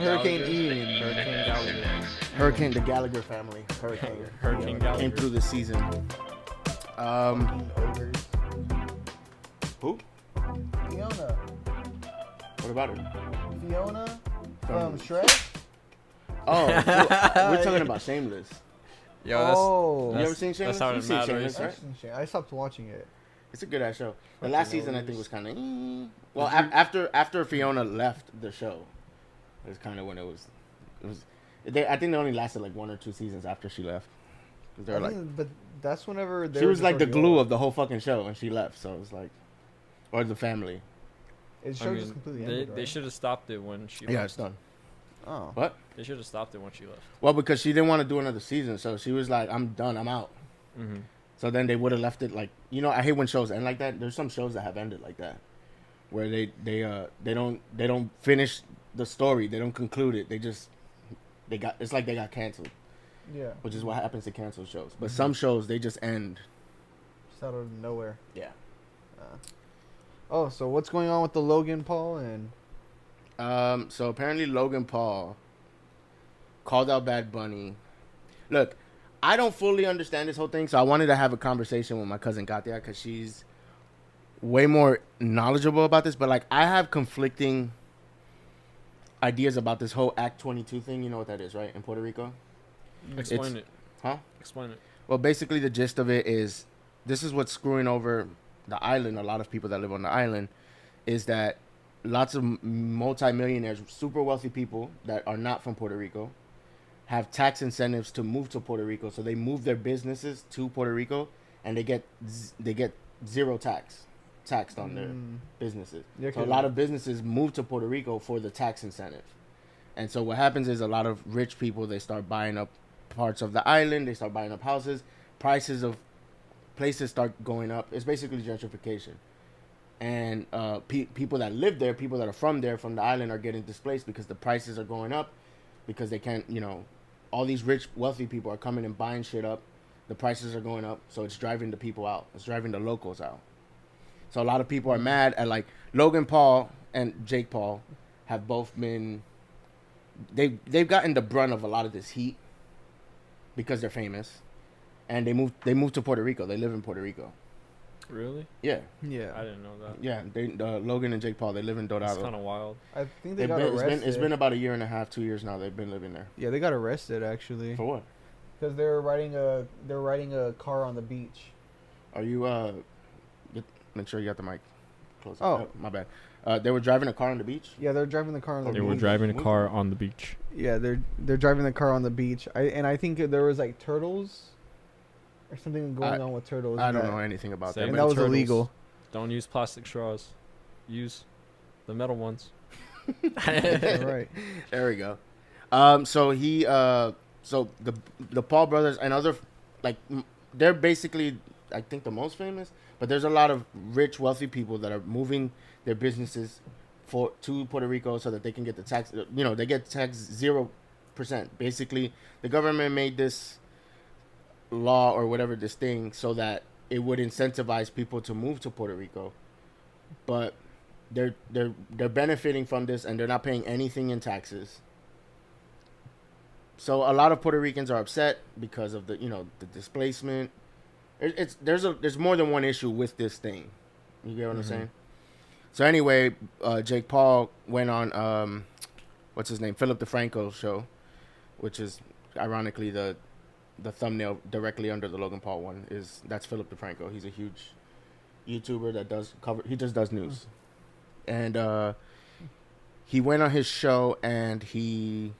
Hurricane Ian. Hurricane Gallagher. Hurricane, the Gallagher family. Hurricane Gallagher. Came through this season. Ogres. Who? Fiona. What about her? Fiona from Shrek. Oh, we're talking about Shameless. Yo, that's, Oh. You ever seen Shameless? That's how You've it seen matters. Shameless, right? I stopped watching it. It's a good ass show. The Fucking last season I ogres. think was kind of. Well, after Fiona left the show, it was kind of when it was. I think they only lasted like 1 or 2 seasons after she left. 'Cause they were like, But that's whenever they she were was like the just glue already of the whole fucking show, and she left. So it was like, or the family. old. It I show mean, just completely they ended, right? should have stopped it when she Yeah, left. it's done. Oh. What? They should have stopped it when she left. Well, because she didn't want to do another season, so she was like, "I'm done. I'm out." Mm-hmm. So then they would have left it like, I hate when shows end like that. There's some shows that have ended like that, where they don't finish the story. They don't conclude it. It's like they got canceled, Yeah. which is what happens to canceled shows. But some shows they just end. Just out of nowhere. Yeah. Oh, so what's going on with the Logan Paul and? So apparently Logan Paul called out Bad Bunny. Look, I don't fully understand this whole thing, so I wanted to have a conversation with my cousin Katia because she's way more knowledgeable about this. But like, I have conflicting ideas about this whole Act 22 thing. You know what that is, right? In Puerto Rico. Explain it. Huh? Explain it. Well, basically the gist of it is this is what's screwing over the island. A lot of people that live on the island is that lots of multimillionaires, super wealthy people that are not from Puerto Rico have tax incentives to move to Puerto Rico. So they move their businesses to Puerto Rico and they get zero taxed on their businesses. Yeah, so a lot of businesses move to Puerto Rico for the tax incentive. And so what happens is a lot of rich people, they start buying up parts of the island. They start buying up houses. Prices of places start going up. It's basically gentrification. And people that live there, people that are from there, from the island, are getting displaced because the prices are going up because they can't, all these rich, wealthy people are coming and buying shit up. The prices are going up, so it's driving the people out. It's driving the locals out. So a lot of people are mad at, like, Logan Paul and Jake Paul have both been... They've gotten the brunt of a lot of this heat because they're famous. And they moved to Puerto Rico. They live in Puerto Rico. Really? Yeah. Yeah. I didn't know that. Yeah, Logan and Jake Paul, they live in Dorado. It's kind of wild. I think they got arrested. It's been about 1.5 years, 2 years now they've been living there. Yeah, they got arrested actually. For what? Because they're riding a car on the beach. Are you make sure you got the mic close. Oh, my bad. They were driving a car on the beach. Yeah, they're driving the car on the They beach. were driving a car on the beach. Yeah, they're driving the car on the beach. I think there was like turtles or something going on with turtles. I don't know anything about Same that. And with that was turtles. illegal. Don't use plastic straws. Use the metal ones. Right. There we go. So he so the Paul brothers and other, like, they're basically, I think, the most famous, but there's a lot of rich, wealthy people that are moving their businesses to Puerto Rico so that they can get the tax. They get taxed 0%. Basically, the government made this law or whatever, this thing, so that it would incentivize people to move to Puerto Rico, but they're benefiting from this and they're not paying anything in taxes. So a lot of Puerto Ricans are upset because of the displacement. There's more than one issue with this thing. You get what I'm saying? So anyway, Jake Paul went on what's his name, Philip DeFranco's show, which is ironically the thumbnail directly under the Logan Paul one that's Philip DeFranco. He's a huge YouTuber that just does news. And he went on his show and he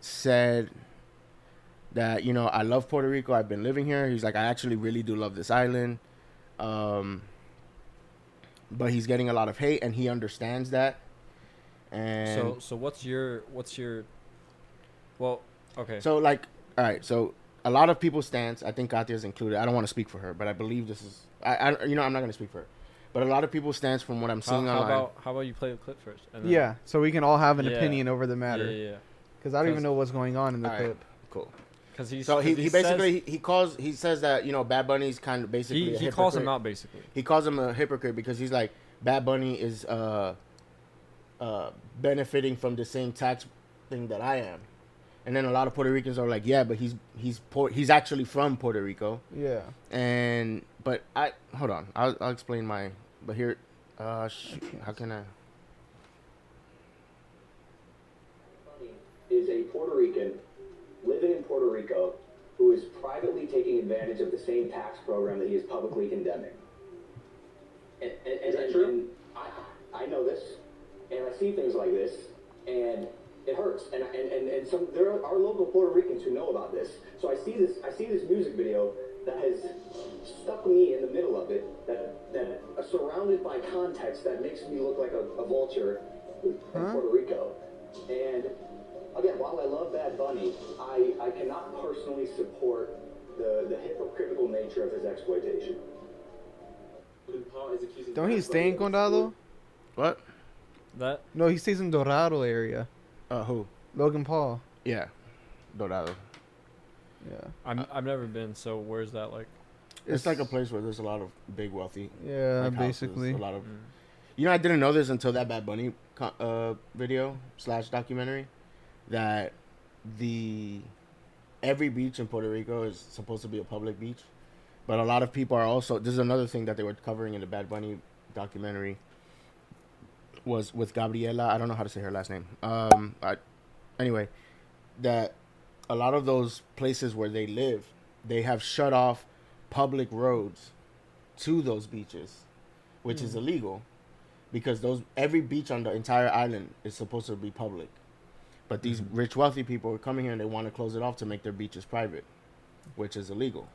said that, I love Puerto Rico. I've been living here. He's like, I actually really do love this island. But he's getting a lot of hate and he understands that. And So what's your well, okay. So, like, all right, so a lot of people's stance, I think Katia's included. I don't want to speak for her, but I believe this is I'm not going to speak for her. But a lot of people's stance from what I'm seeing online. How about you play the clip first? And then, Yeah, so we can all have an Yeah. opinion over the matter. Yeah. Because I don't even know what's going on in the All right, clip. cool. Because He basically he says that Bad Bunny's kind of basically a he calls him hypocrite. out basically. He calls him a hypocrite because he's like, Bad Bunny is benefiting from the same tax thing that I am. And then a lot of Puerto Ricans are like, yeah, but he's actually from Puerto Rico. Yeah. But hold on, I'll explain my. But here, how can I? Is a Puerto Rican living in Puerto Rico who is privately taking advantage of the same tax program that he is publicly condemning. Is that true? And I know this, and I see things like this, and it hurts. And there are local Puerto Ricans who know about this. So I see this music video that has stuck me in the middle of it, that surrounded by context that makes me look like a vulture in Puerto Rico. And again, while I love Bad Bunny, I cannot personally support the hypocritical nature of his exploitation. Don't he stay in Condado? What? That? No, he stays in Dorado area. Who? Logan Paul. Yeah, Dorado. Yeah. I've never been. So where's that like? It's like a place where there's a lot of big wealthy. Yeah, like, basically. Houses, a lot of. You know, I didn't know this until that Bad Bunny video / documentary. That every beach in Puerto Rico is supposed to be a public beach, but a lot of people are also. This is another thing that they were covering in the Bad Bunny documentary. Was with Gabriela. I don't know how to say her last name. Anyway, that a lot of those places where they live, they have shut off public roads to those beaches, which is illegal, because every beach on the entire island is supposed to be public. But these rich, wealthy people are coming here and they want to close it off to make their beaches private, which is illegal.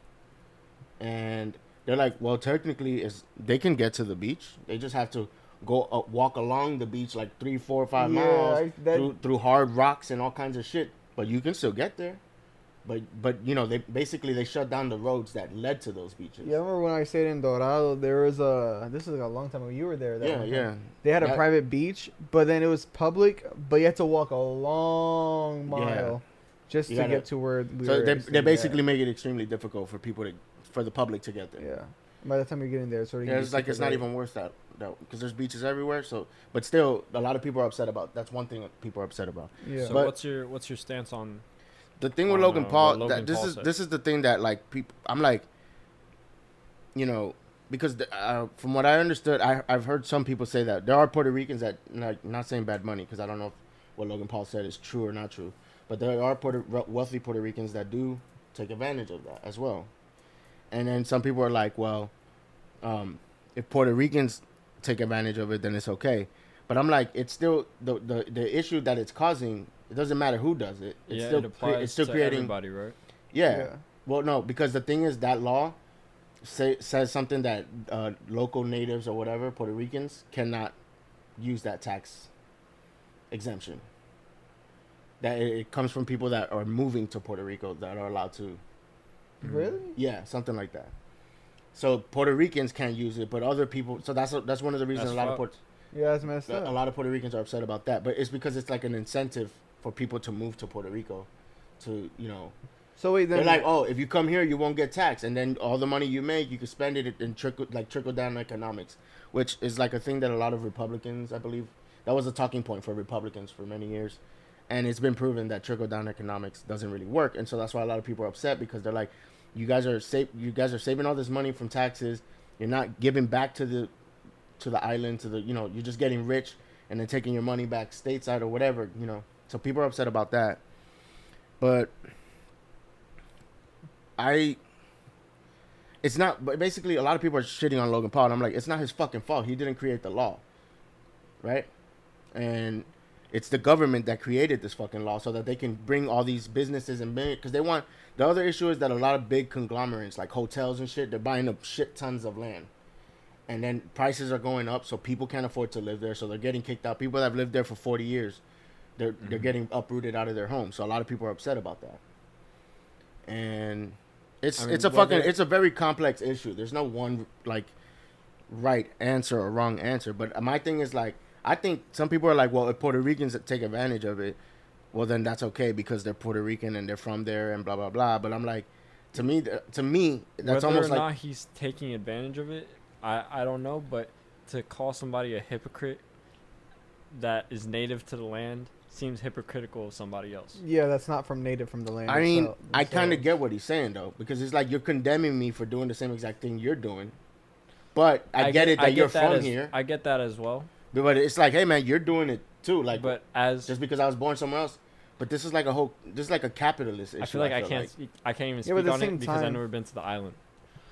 And they're like, well, technically, they can get to the beach. They just have to go walk along the beach like 3, 4, 5 miles through hard rocks and all kinds of shit. But you can still get there. But you know, they shut down the roads that led to those beaches. Yeah, I remember when I stayed in Dorado, there was this is like a long time ago. You were there. Yeah. They had a private beach, but then it was public, but you had to walk a long mile just to get to where we were. So they basically make it extremely difficult for the public to get there. Yeah. By the time you're getting there, it's not even worth that because there's beaches everywhere. So, but still, a lot of people are upset about. That's one thing that people are upset about. Yeah. So what's your stance on? The thing with Logan Paul, this is the thing that like people, I'm like, you know, because from what I understood, I've heard some people say that there are Puerto Ricans that, like, not saying Bad Money, because I don't know if what Logan Paul said is true or not true, but there are wealthy Puerto Ricans that do take advantage of that as well. And then some people are like, well, if Puerto Ricans take advantage of it, then it's okay. But I'm like, it's still the issue that it's causing. It doesn't matter who does it. It's still creating everybody, right? Yeah. Well, no, because the thing is that law says something that local natives or whatever, Puerto Ricans, cannot use that tax exemption. That it comes from people that are moving to Puerto Rico that are allowed to. Really? Yeah, something like that. So Puerto Ricans can't use it, but other people. So that's one of the reasons that's messed up. A lot of Puerto Ricans are upset about that. But it's because it's like an incentive for people to move to Puerto Rico, to, you know. So wait, then they're like, oh, if you come here, you won't get taxed, and then all the money you make, you can spend it and trickle down economics, which is like a thing that a lot of Republicans, I believe, that was a talking point for Republicans for many years, and it's been proven that trickle down economics doesn't really work, and so that's why a lot of people are upset, because they're like, you guys are saving all this money from taxes, you're not giving back to the island, you're just getting rich and then taking your money back stateside or whatever, you know. So people are upset about that. But it's not, but basically a lot of people are shitting on Logan Paul, and I'm like, it's not his fucking fault. He didn't create the law. Right? And it's the government that created this fucking law so that they can bring all these businesses and because they want, the other issue is that a lot of big conglomerates like hotels and shit, they're buying up shit tons of land. And then prices are going up, so people can't afford to live there, so they're getting kicked out. People that have lived there for 40 years, they're getting uprooted out of their homes. So a lot of people are upset about that. And it's a very complex issue. There's no one like right answer or wrong answer. But my thing is like, I think some people are like, well, if Puerto Ricans take advantage of it, well then that's okay because they're Puerto Rican and they're from there and blah blah blah. But I'm like, to me that's whether almost or like not he's taking advantage of it, I don't know. But to call somebody a hypocrite that is native to the land seems hypocritical of somebody else. Yeah, that's not from native from the land. I mean, itself. I kind of get what he's saying though, because it's like you're condemning me for doing the same exact thing you're doing, but I get it that you're from here. I get that as well. But it's like, hey man, you're doing it too. Like, but as just because I was born somewhere else. But this is like a capitalist issue. I feel like I can't even speak on it because I've never been to the island.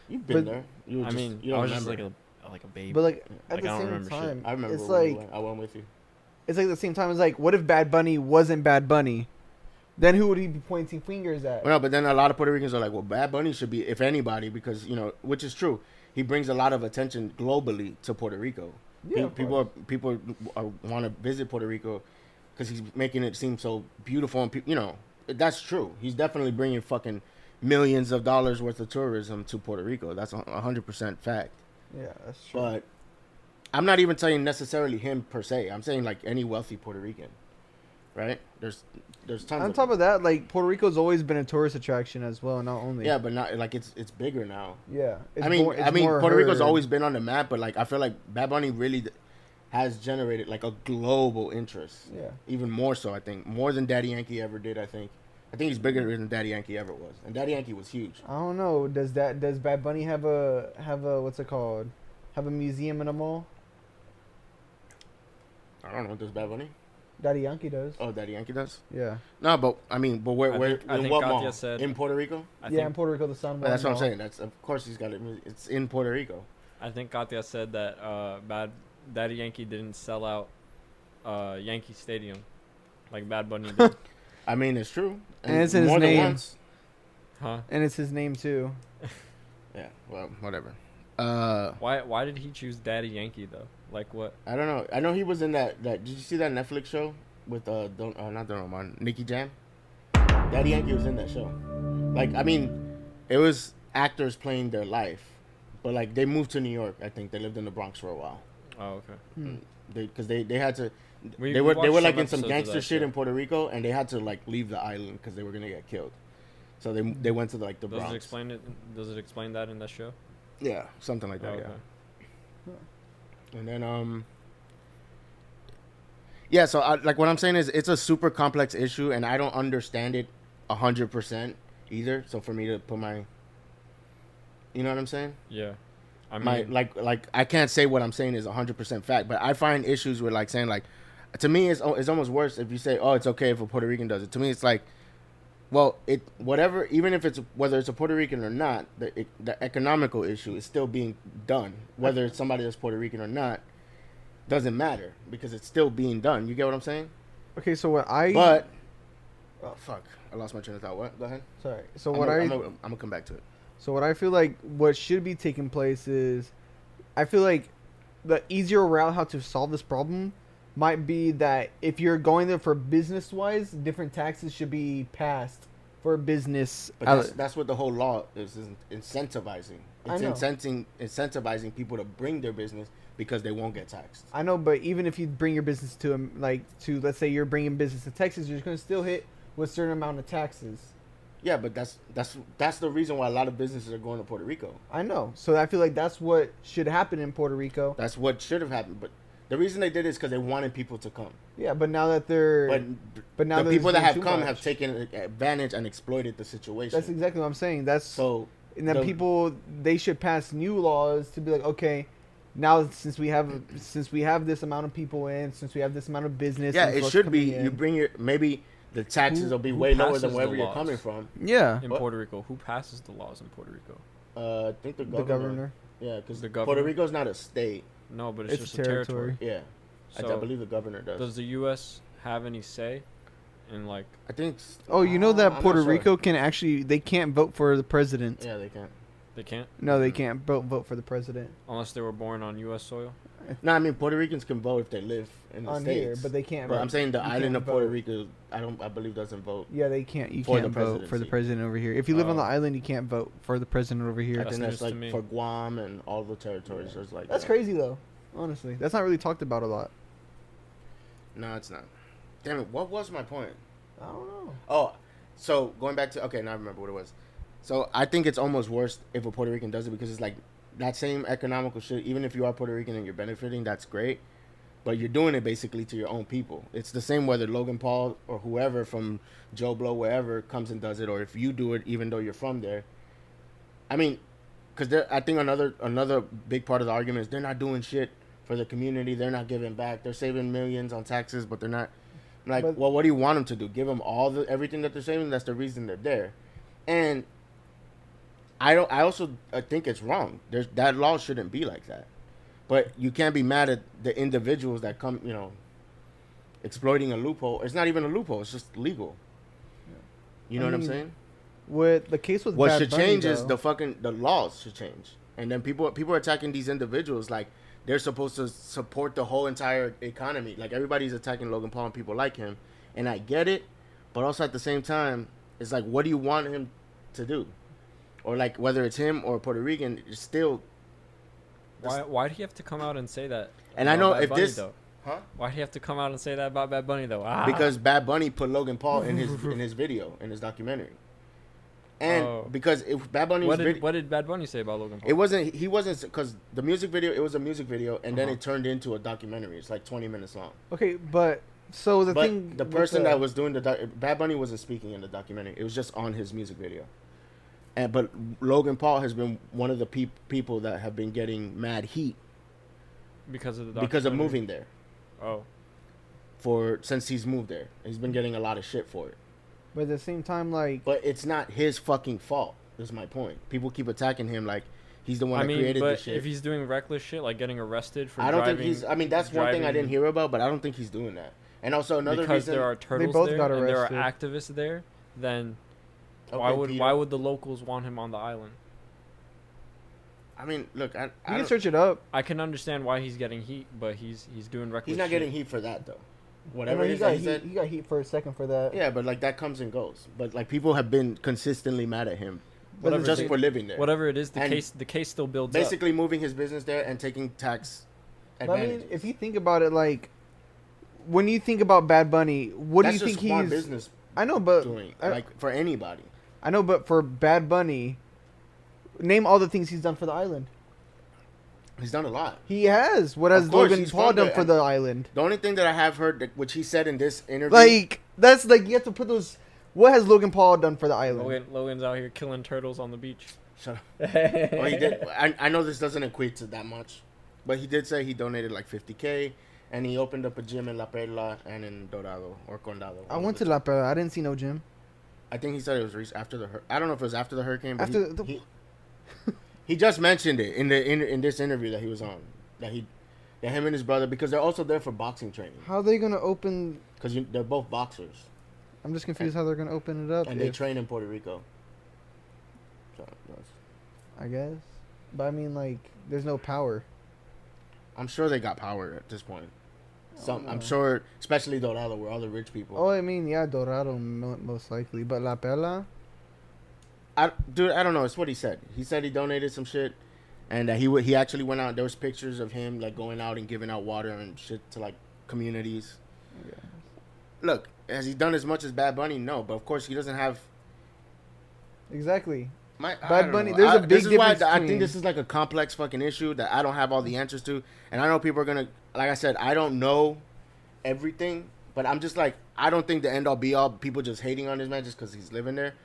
You've been there. I was just like a baby. But like at I the don't same remember time, shit. I remember. It's like I went with you. It's like at the same time. It's like, what if Bad Bunny wasn't Bad Bunny? Then who would he be pointing fingers at? Well, no, but then a lot of Puerto Ricans are like, well, Bad Bunny should be, if anybody, because which is true. He brings a lot of attention globally to Puerto Rico. Yeah, people want to visit Puerto Rico because he's making it seem so beautiful, and that's true. He's definitely bringing fucking millions of dollars worth of tourism to Puerto Rico. That's 100% fact. Yeah, that's true. But I'm not even saying necessarily him per se. I'm saying like any wealthy Puerto Rican, right? There's tons. On top of that, like Puerto Rico's always been a tourist attraction as well. Not only but not like it's bigger now. Yeah, I mean Puerto Rico's always been on the map, but like I feel like Bad Bunny really has generated like a global interest. Yeah, even more so. I think more than Daddy Yankee ever did. I think he's bigger than Daddy Yankee ever was, and Daddy Yankee was huge. I don't know. Does Bad Bunny have a what's it called? Have a museum in a mall? I don't know. Does Bad Bunny? Daddy Yankee does. Oh, Daddy Yankee does? Yeah. No, but where in what Katia mall? said, in Puerto Rico? In Puerto Rico, the Sun Mall. That's what I'm saying. That's of course he's got it. It's in Puerto Rico. I think Katia said that Daddy Yankee didn't sell out Yankee Stadium like Bad Bunny did. I mean, it's true. And it's in his name. Huh? And it's his name too. Yeah. Well, whatever. Why did he choose Daddy Yankee though? Like what? I don't know. I know he was in that. Did you see that Netflix show with not Don Omar, Nicky Jam? Daddy Yankee was in that show. Like, I mean, it was actors playing their life, but like they moved to New York. I think they lived in the Bronx for a while. Oh, okay. Because they had to. They were like in some gangster shit in Puerto Rico, and they had to like leave the island because they were gonna get killed. So they went to the Bronx. Does it explain that in that show? Yeah, something like that. Oh, okay. Yeah. And then so like what I'm saying is it's a super complex issue, and I don't understand it 100% either. So for me to put my, you know what I'm saying? Yeah. I mean, like I can't say what I'm saying is 100% fact, but I find issues with like saying like, to me it's almost worse if you say, oh, it's okay if a Puerto Rican does it. To me it's like, well, even if whether it's a Puerto Rican or not, the economical issue is still being done. Whether it's somebody that's Puerto Rican or not, doesn't matter because it's still being done. You get what I'm saying? Okay, so oh fuck, I lost my train of thought. What? Go ahead. Sorry. So I'm gonna come back to it. So what I feel like what should be taking place is, I feel like the easier route how to solve this problem might be that if you're going there for business-wise, different taxes should be passed for business. But that's what the whole law is incentivizing. It's incentivizing people to bring their business because they won't get taxed. I know, but even if you bring your business to let's say you're bringing business to Texas, you're going to still hit with a certain amount of taxes. Yeah, but that's the reason why a lot of businesses are going to Puerto Rico. I know. So I feel like that's what should happen in Puerto Rico. That's what should have happened, but the reason they did it is because they wanted people to come. Yeah, but now that they're... But now the people that have come have taken advantage and exploited the situation. That's exactly what I'm saying. And then people, they should pass new laws to be like, okay, now since we have this amount of people in, since we have this amount of business... Yeah, it should be, you bring maybe the taxes will be way lower than wherever you're coming from. Yeah. In Puerto Rico. Who passes the laws in Puerto Rico? I think the governor. Yeah, because Puerto Rico's not a state. No, but it's just a territory. Yeah. So, I believe the governor does. Does the U.S. have any say in, like... I think... Oh, you know that Puerto Rico can actually... They can't vote for the president. Yeah, they can't. They can't? No, they can't vote for the president. Unless they were born on U.S. soil? No, I mean, Puerto Ricans can vote if they live in the States. Here, but they can't vote. But I'm saying the island of Puerto Rico, I believe doesn't vote. Yeah, they can't. You can't vote for the president over here. If you live on the island, you can't vote for the president over here. I think that's like for Guam and all the territories. There's like that's crazy though. Honestly, that's not really talked about a lot. No, it's not. Damn it! What was my point? I don't know. Oh, so going back to now I remember what it was. So I think it's almost worse if a Puerto Rican does it because it's like that same economical shit. Even if you are Puerto Rican and you're benefiting, that's great. but you're doing it basically to your own people. It's the same whether Logan Paul or whoever from Joe Blow, wherever, comes and does it, or if you do it, even though you're from there. I mean, because I think another big part of the argument is they're not doing shit for the community. They're not giving back. They're saving millions on taxes, but they're not. Like, well, what do you want them to do? Give them everything that they're saving? That's the reason they're there. And I also think it's wrong. That law shouldn't be like that. But you can't be mad at the individuals that come, exploiting a loophole. It's not even a loophole. It's just legal. You know what I'm saying? With the case with what Bad should Bunny, change though, is the laws should change. And then people are attacking these individuals like they're supposed to support the whole entire economy. Like, everybody's attacking Logan Paul and people like him. And I get it. But also at the same time, it's like, what do you want him to do? Or like, whether it's him or Puerto Rican, it's still... Why do you have to come out and say that? And I know Bad if Bunny, this... though? Huh? Why do you have to come out and say that about Bad Bunny, though? Because Bad Bunny put Logan Paul in his video, in his documentary. And because if Bad Bunny... What did Bad Bunny say about Logan Paul? He wasn't... Because the music video, it was a music video, and then it turned into a documentary. It's like 20 minutes long. Okay, but... So the thing... the person that was doing Bad Bunny wasn't speaking in the documentary. It was just on his music video. But Logan Paul has been one of the people that have been getting mad heat because of moving there. Oh. Since he's moved there, he's been getting a lot of shit for it. But at the same time, like... But it's not his fucking fault. Is my point. People keep attacking him like he's the one that created this shit. If he's doing reckless shit like getting arrested for I don't think he's... I mean, that's one thing I didn't hear about, but I don't think he's doing that. And also another because reason... there are turtles there and there are activists there, then why would the locals want him on the island? I mean, look, you can search it up. I can understand why he's getting heat, but he's doing reckless. He's not shit. getting heat for that though. Whatever he got heat for a second for that. Yeah, but like that comes and goes. But like people have been consistently mad at him, whatever just for living there. Whatever it is, the case still builds up. Basically, moving his business there and taking tax advantages. I mean, if you think about it, like when you think about Bad Bunny, what do you think smart business? I know, but doing like for anybody. I know, but for Bad Bunny, name all the things he's done for the island. He's done a lot. He has. What has Logan Paul done for the island? The only thing that I have heard, which he said in this interview, like that's like you have to put those. What has Logan Paul done for the island? Logan's out here killing turtles on the beach. Shut up. Well, he did. I know this doesn't equate to that much, but he did say he donated like $50,000, and he opened up a gym in La Perla and in Dorado or Condado. I went to La Perla. I didn't see no gym. I think he said it was after the. I don't know if it was after the hurricane, but after he just mentioned it in this interview that he was on, that him and his brother, because they're also there for boxing training. How are they gonna open? Because they're both boxers. I'm just confused how they're gonna open it up. And they train in Puerto Rico. So, I guess, but I mean, like, there's no power. I'm sure they got power at this point. I'm sure, especially Dorado, where all the rich people. Oh, I mean, yeah, Dorado most likely, but La Perla. I don't know. It's what he said. He said he donated some shit, and he actually went out. There was pictures of him like going out and giving out water and shit to like communities. Yeah. Look, has he done as much as Bad Bunny? No, but of course he doesn't have. Exactly. Bad Bunny. There's a big difference. I think this is like a complex fucking issue that I don't have all the answers to, and I know people are gonna. Like I said, I don't know everything, but I'm just like, I don't think the end all be all. People just hating on this man just because he's living there.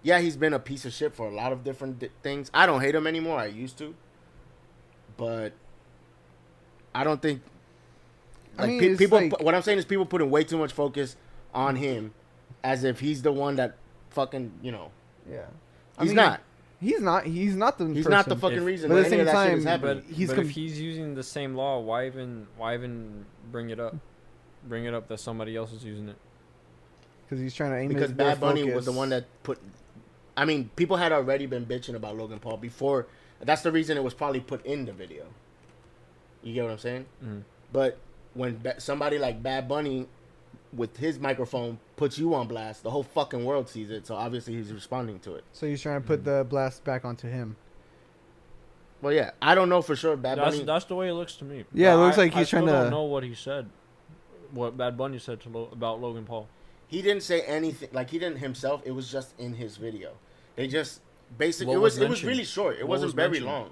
Yeah, he's been a piece of shit for a lot of different things. I don't hate him anymore. I used to. But I don't think... Like, I mean, people. Like, what I'm saying is people putting way too much focus on him as if he's the one that fucking, Yeah. He's not. He's not. He's not the He's not the fucking reason but at the any same of that shit time, is happening. But if he's using the same law, why even bring it up? Bring it up that somebody else is using it. Because he's trying to aim because Bad Bunny was the one that put... I mean, people had already been bitching about Logan Paul before. That's the reason it was probably put in the video. You get what I'm saying? Mm-hmm. But when somebody like Bad Bunny with his microphone puts you on blast, the whole fucking world sees it. So obviously he's responding to it. So he's trying to put the blast back onto him. Well, yeah. I don't know for sure. Bunny... That's the way it looks to me. Yeah, it looks like he's trying to... I don't know what he said. What Bad Bunny said about Logan Paul. He didn't say anything. Like, he didn't himself. It was just in his video. They just basically... It was really short. It wasn't very long.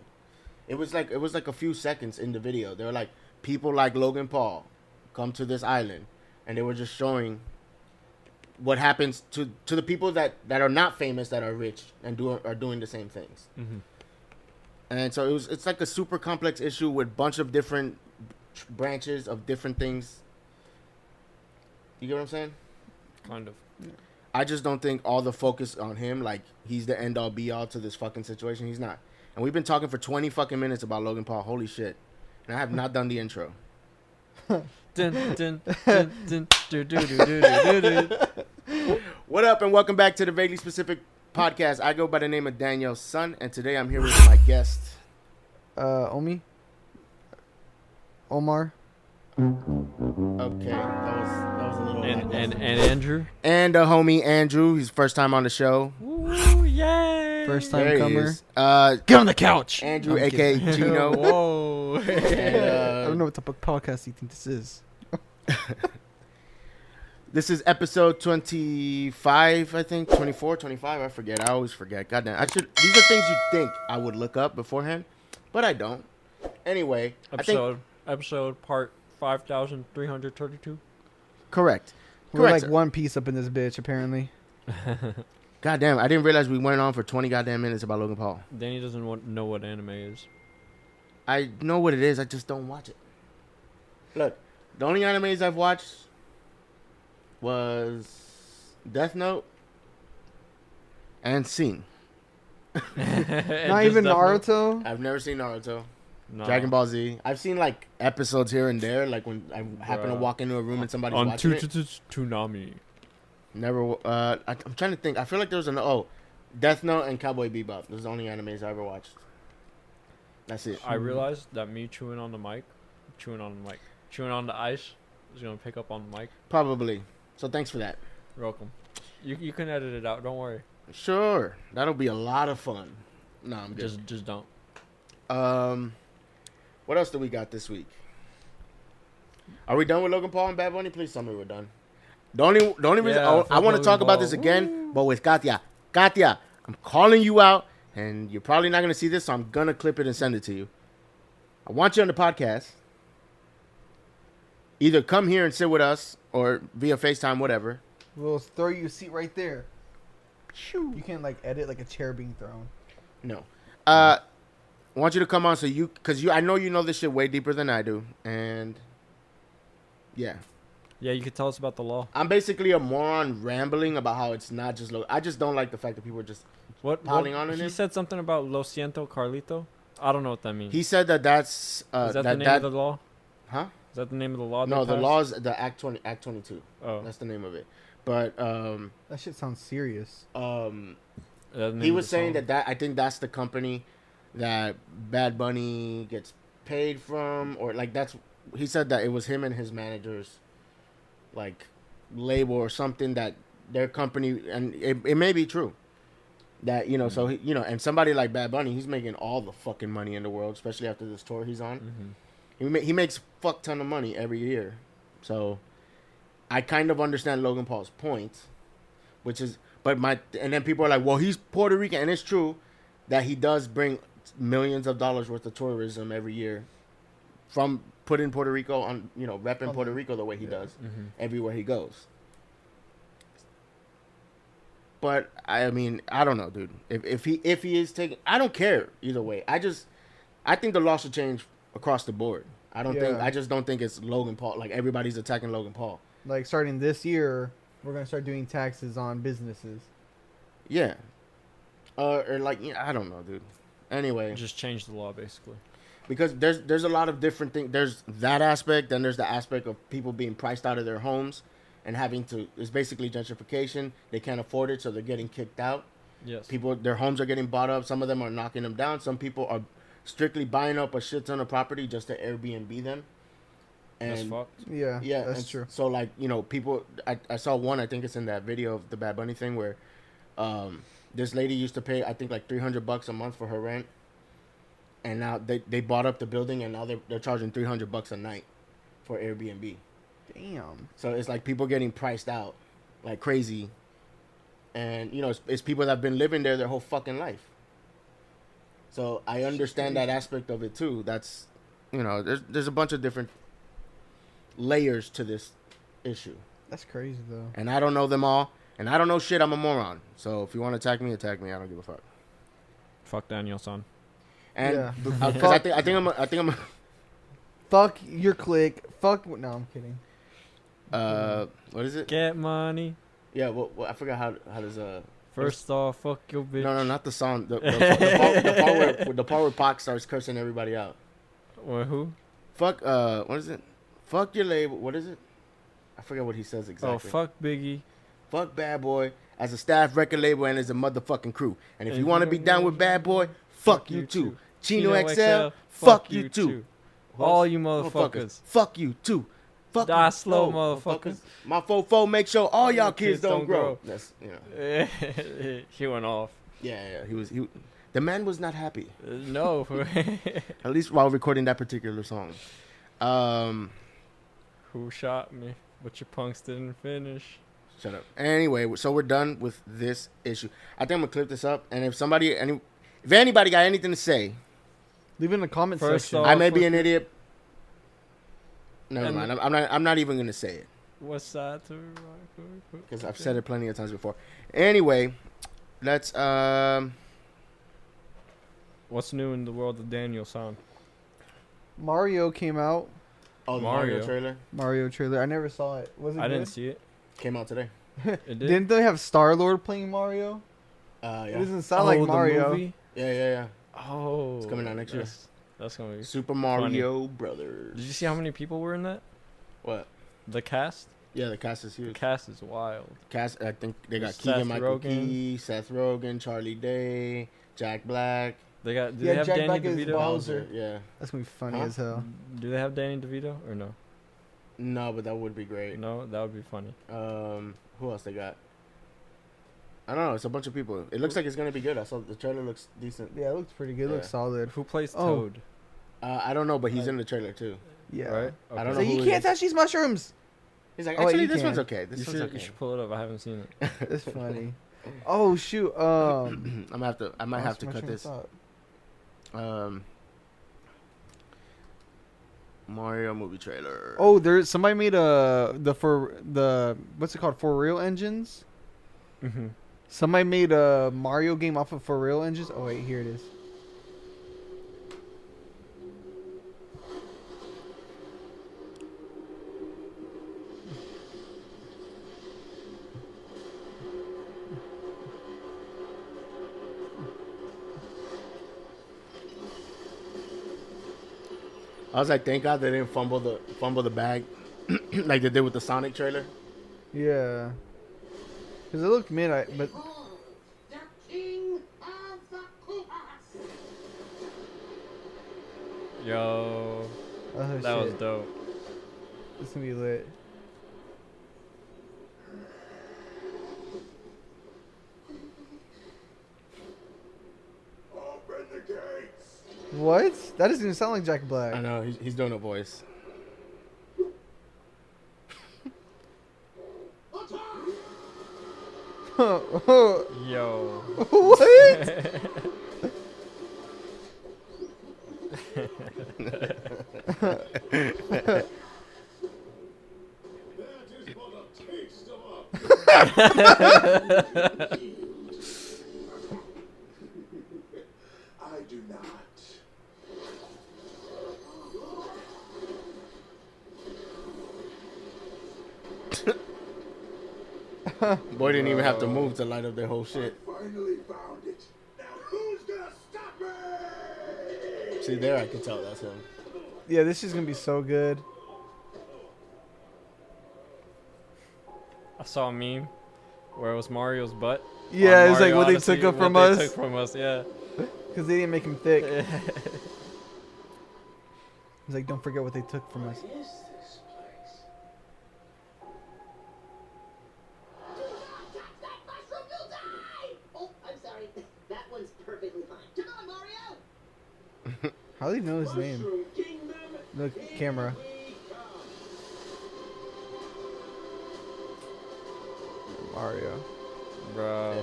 It was like a few seconds in the video. They were like, people like Logan Paul come to this island, and they were just showing what happens to the people that are not famous, that are rich and are doing the same things. Mm-hmm. And so it's like a super complex issue with a bunch of different branches of different things. You get what I'm saying? Kind of. I just don't think all the focus on him, like he's the end all be all to this fucking situation. He's not. And we've been talking for 20 fucking minutes about Logan Paul. Holy shit. And I have not done the intro. What up, and welcome back to the Vaguely Specific Podcast. I go by the name of Daniel's son, and today I'm here with my guest. Omar. Okay, that was a little... And Andrew. And a homie, Andrew. He's first time on the show. Woo, yay! First There time he comer. is. Get on the couch. Andrew, I'm a.k.a. kidding. Gino. Whoa. And, I don't know what type of podcast you think this is. This is episode 25, I think. 24, 25, I forget. I always forget. Goddamn. These are things you'd think I would look up beforehand, but I don't. Anyway, Episode part 5,332. Correct. We're Correct, like sir. One Piece up in this bitch, apparently. Goddamn, I didn't realize we went on for 20 goddamn minutes about Logan Paul. Danny doesn't know what anime is. I know what it is, I just don't watch it. Look, the only animes I've watched was Death Note and Sing. Not even Naruto. I've never seen Naruto. No. Dragon Ball Z. I've seen like episodes here and there, like when I happen to walk into a room and somebody's on watching it. Toonami. Never. I'm trying to think. I feel like there was Death Note and Cowboy Bebop. Those are the only animes I ever watched. That's it. I realized that me chewing on the ice is gonna pick up on the mic. Probably. So thanks for that. You're welcome. You can edit it out. Don't worry. Sure, that'll be a lot of fun. No, I'm good. Just don't. What else do we got this week? Are we done with Logan Paul and Bad Bunny? Please tell me we're done. The only reason I want to talk about this again, but with Katya. Katya, I'm calling you out, and you're probably not going to see this, so I'm going to clip it and send it to you. I want you on the podcast. Either come here and sit with us, or via FaceTime, whatever. We'll throw you a seat right there. You can't like edit like a chair being thrown. No. I want you to come on because I know you know this shit way deeper than I do, and yeah. Yeah, you could tell us about the law. I'm basically a moron rambling about how it's not just I just don't like the fact that people are just piling on him. He said something about Lo siento, Carlito. I don't know what that means. He said that's is that the name of the law? Huh? Is that the name of the law? No, they the passed? law is the Act 22. Oh, That's the name of it. But That shit sounds serious. he was saying that I think that's the company that Bad Bunny gets paid from, or like he said that it was him and his managers like label or something, that their company, and it may be true that so he, and somebody like Bad Bunny, he's making all the fucking money in the world, especially after this tour he's on. He makes fuck ton of money every year, so I kind of understand Logan Paul's point, which is, and then people are like, well, he's Puerto Rican, and it's true that he does bring millions of dollars worth of tourism every year from putting Puerto Rico on, repping Puerto Rico the way he does everywhere he goes. But I mean, I don't know, dude. If he is taking, I don't care either way. I think the law should change across the board. I just don't think it's Logan Paul. Like everybody's attacking Logan Paul. Like starting this year, we're gonna start doing taxes on businesses. Yeah. Or like, I don't know, dude. Anyway, just change the law basically. Because there's a lot of different things. There's that aspect, then there's the aspect of people being priced out of their homes and having to. It's basically gentrification. They can't afford it, so they're getting kicked out. Yes. Their homes are getting bought up. Some of them are knocking them down. Some people are strictly buying up a shit ton of property just to Airbnb them. And that's fucked. Yeah, that's true. So like, people, I saw one, I think it's in that video of the Bad Bunny thing where this lady used to pay, I think like $300 a month for her rent. And now they bought up the building, and now they're charging $300 a night for Airbnb. Damn. So it's like people getting priced out like crazy. And, it's people that have been living there their whole fucking life. So I understand that aspect of it too. That's, you know, there's a bunch of different layers to this issue. That's crazy though. And I don't know them all. And I don't know shit. I'm a moron. So if you want to attack me, attack me. I don't give a fuck. Fuck Daniel-san. And Yeah. because I think I'm. Fuck your clique. Fuck. No, I'm kidding. What is it? Get money. Yeah. Well, I forgot how does First off, fuck your bitch. No, not the song. The part where Pac starts cursing everybody out. Or who? Fuck. What is it? Fuck your label. What is it? I forget what he says exactly. Oh, fuck Biggie. Fuck Bad Boy as a staff record label and as a motherfucking crew. And if you want to be down with Bad Boy, fuck you too. Chino XL, fuck you too. All you motherfuckers. Fuck you too. Fuck Die you, slow, no, motherfuckers. My fofo make sure all y'all kids don't grow. That's, you know. He went off. Yeah. He. The man was not happy. No. At least while recording that particular song. Who shot me? But your punks didn't finish. Shut up. Anyway, so we're done with this issue. I think I'm gonna clip this up, and if anybody got anything to say, Leave it in the comment First section. off- I may be an idiot. Never mind. I'm not even gonna say it What side to because I've said it plenty of times before. Anyway, let's What's new in the world of Daniel-san? Mario came out. Oh, the Mario. Mario trailer Mario trailer. I never saw it. Was it? I good? didn't see it. came out today. It did? Didn't they have Star Lord playing Mario? It Yeah. doesn't sound like the Mario. movie? Yeah. Oh. It's coming out next year. That's going to be... Super Mario Brothers. Did you see how many people were in that? What? The cast? Yeah, the cast is The huge. cast is wild. Cast. I think they got Seth Keegan-Michael Rogen. Key, Seth Rogen, Charlie Day, Jack Black, They got... Do Yeah, they have Jack Danny Black is DeVito? Bowser. Yeah. That's gonna be funny Huh? as hell. Do they have Danny DeVito or no? No, but that would be great. No, that would be funny. Who else they got? I don't know. It's a bunch of people. It looks like it's gonna be good. I saw the trailer looks decent. Yeah, it looks pretty good. It looks Yeah. solid. Who plays Oh. Toad? I don't know, but he's in the trailer too. Yeah. Right? I don't So know you who it can't is. touch these mushrooms. He's like, Oh, wait, actually, you this one's can. okay. This You one's should, okay. you should pull it up. I haven't seen it. It's funny. Oh shoot. I might have to lost my cut train of this. thought. Mario movie trailer. Oh, there's somebody made what's it called? For Real engines. Mm-hmm. Somebody made a Mario game off of For Real engines. Oh wait, here it is. I was like, thank God they didn't fumble the bag like they did with the Sonic trailer. Yeah. Because it looked mid, but The king of the Koopas. Yo, oh, that was shit. dope. It's gonna be lit. Open the gates. What? That doesn't even sound like Jack Black. I know he's doing a voice. Yo. What? That is but a taste of I do not. Boy didn't even have to move to light up their whole shit. Finally found it. Now who's gonna stop me? See there, I can tell that's him. Yeah, this is gonna be so good. I saw a meme where it was Mario's butt. Yeah, on it's like Mario what they Odyssey, took up what from they us. took from us, yeah. Because they didn't make him thick. He's like, don't forget what they took from us. What is this place? Do not touch that mushroom, you'll die! Oh, I'm sorry. That one's perfectly fine. Come on, Mario! How do you know his name? Mushroom Kingdom, The camera. here we come. Mario. Bro, Yeah.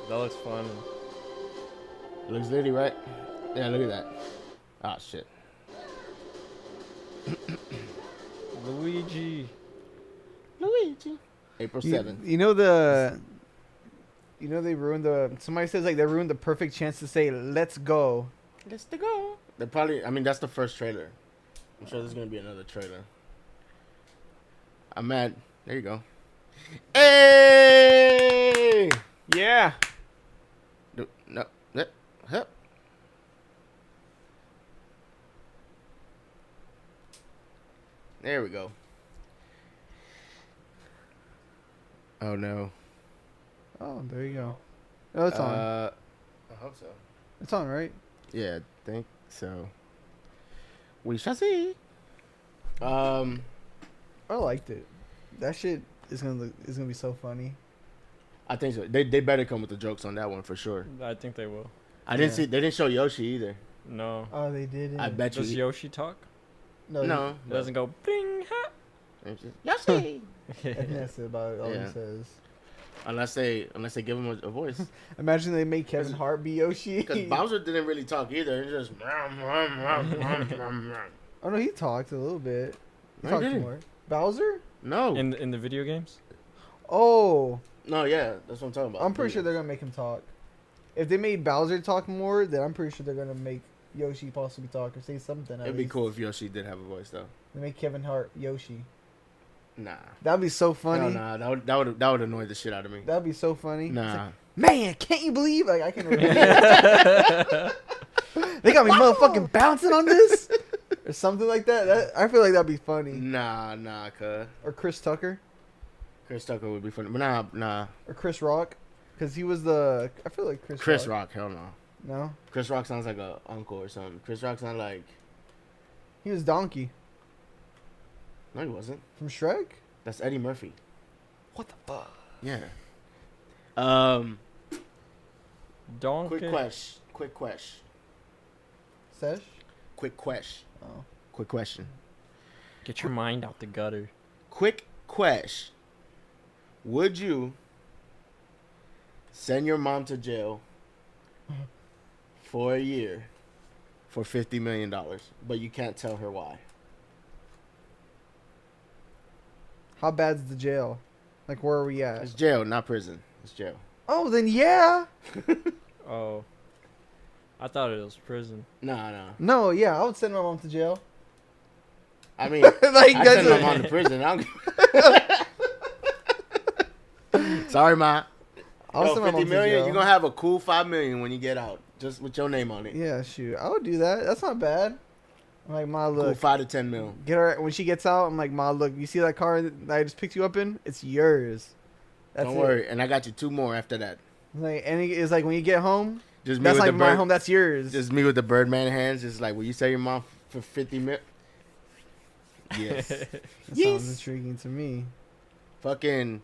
that looks fun. Looks litty, right? Yeah, look at that. Ah, shit. Luigi. April 7th. You know they ruined the. Somebody says like they ruined the perfect chance to say "Let's go." Let's go. They probably. I mean, that's the first trailer. I'm sure there's gonna be another trailer. I'm mad. There you go. Hey! Yeah. No. Hup. There we go. Oh no. Oh, there you go. Oh, it's on. I hope so. It's on, right? Yeah, I think so. We shall see. I liked it. That shit is gonna be so funny. I think so. They better come with the jokes on that one for sure. I think they will. I didn't see. They didn't show Yoshi either. No. Oh, they did. I bet Does you. Yoshi talk? No. It doesn't go bing ha. Yoshi. I think that's about all Yeah. he says. Unless they give him a voice. Imagine they make Kevin Hart be Yoshi. Because Bowser didn't really talk either. He just. Oh no, he talked a little bit. He No, he talked didn't. more. Bowser? No. In the video games? Oh, No, yeah, that's what I'm talking about. I'm pretty sure they're gonna make him talk. If they made Bowser talk more, then I'm pretty sure they're gonna make Yoshi possibly talk or say something. It'd be cool if Yoshi did have a voice though. They make Kevin Hart Yoshi. Nah. That'd be so funny. No, that would annoy the shit out of me. That'd be so funny. It's Nah. like, man, can't you believe? Like I can. They got me motherfucking bouncing on this, or something like that. I feel like that'd be funny. Nah, cuz. Or Chris Tucker, Chris Tucker would be funny. But nah. or Chris Rock, because he was the. I feel like Chris Rock, hell no. No, Chris Rock sounds like a uncle or something. Chris Rock sounds like. he was Donkey No, he wasn't. from Shrek. That's Eddie Murphy. What the fuck? Yeah. Donkey. Quick question. Sesh. Quick question. Oh. Quick question. Get your mind out the gutter. Quick question. Would you send your mom to jail for a year for $50 million, but you can't tell her why? How bad's the jail? Like where are we at? It's jail, not prison. It's jail. Oh, then yeah. Oh. I thought it was prison. Nah. No, yeah, I would send my mom to jail. I mean, Like I that's send my mom to prison. Sorry, Ma. I'll Yo, send my 50 mom to million, jail. you're going to have a cool $5 million when you get out, just with your name on it. Yeah, shoot, I would do that. That's not bad. I'm like, Ma, Cool look, 5 to 10 mil. get her when she gets out. I'm like, Ma, look, you see that car that I just picked you up in? It's yours. That's Don't it. worry. And I got you 2 more after that. Like, and it's like when you get home, Just me that's with like the my bird, home. That's yours. Just me with the Birdman hands. Just like, will you sell your mom for 50 mil? Yes. That Yes. sounds intriguing to me. Fucking.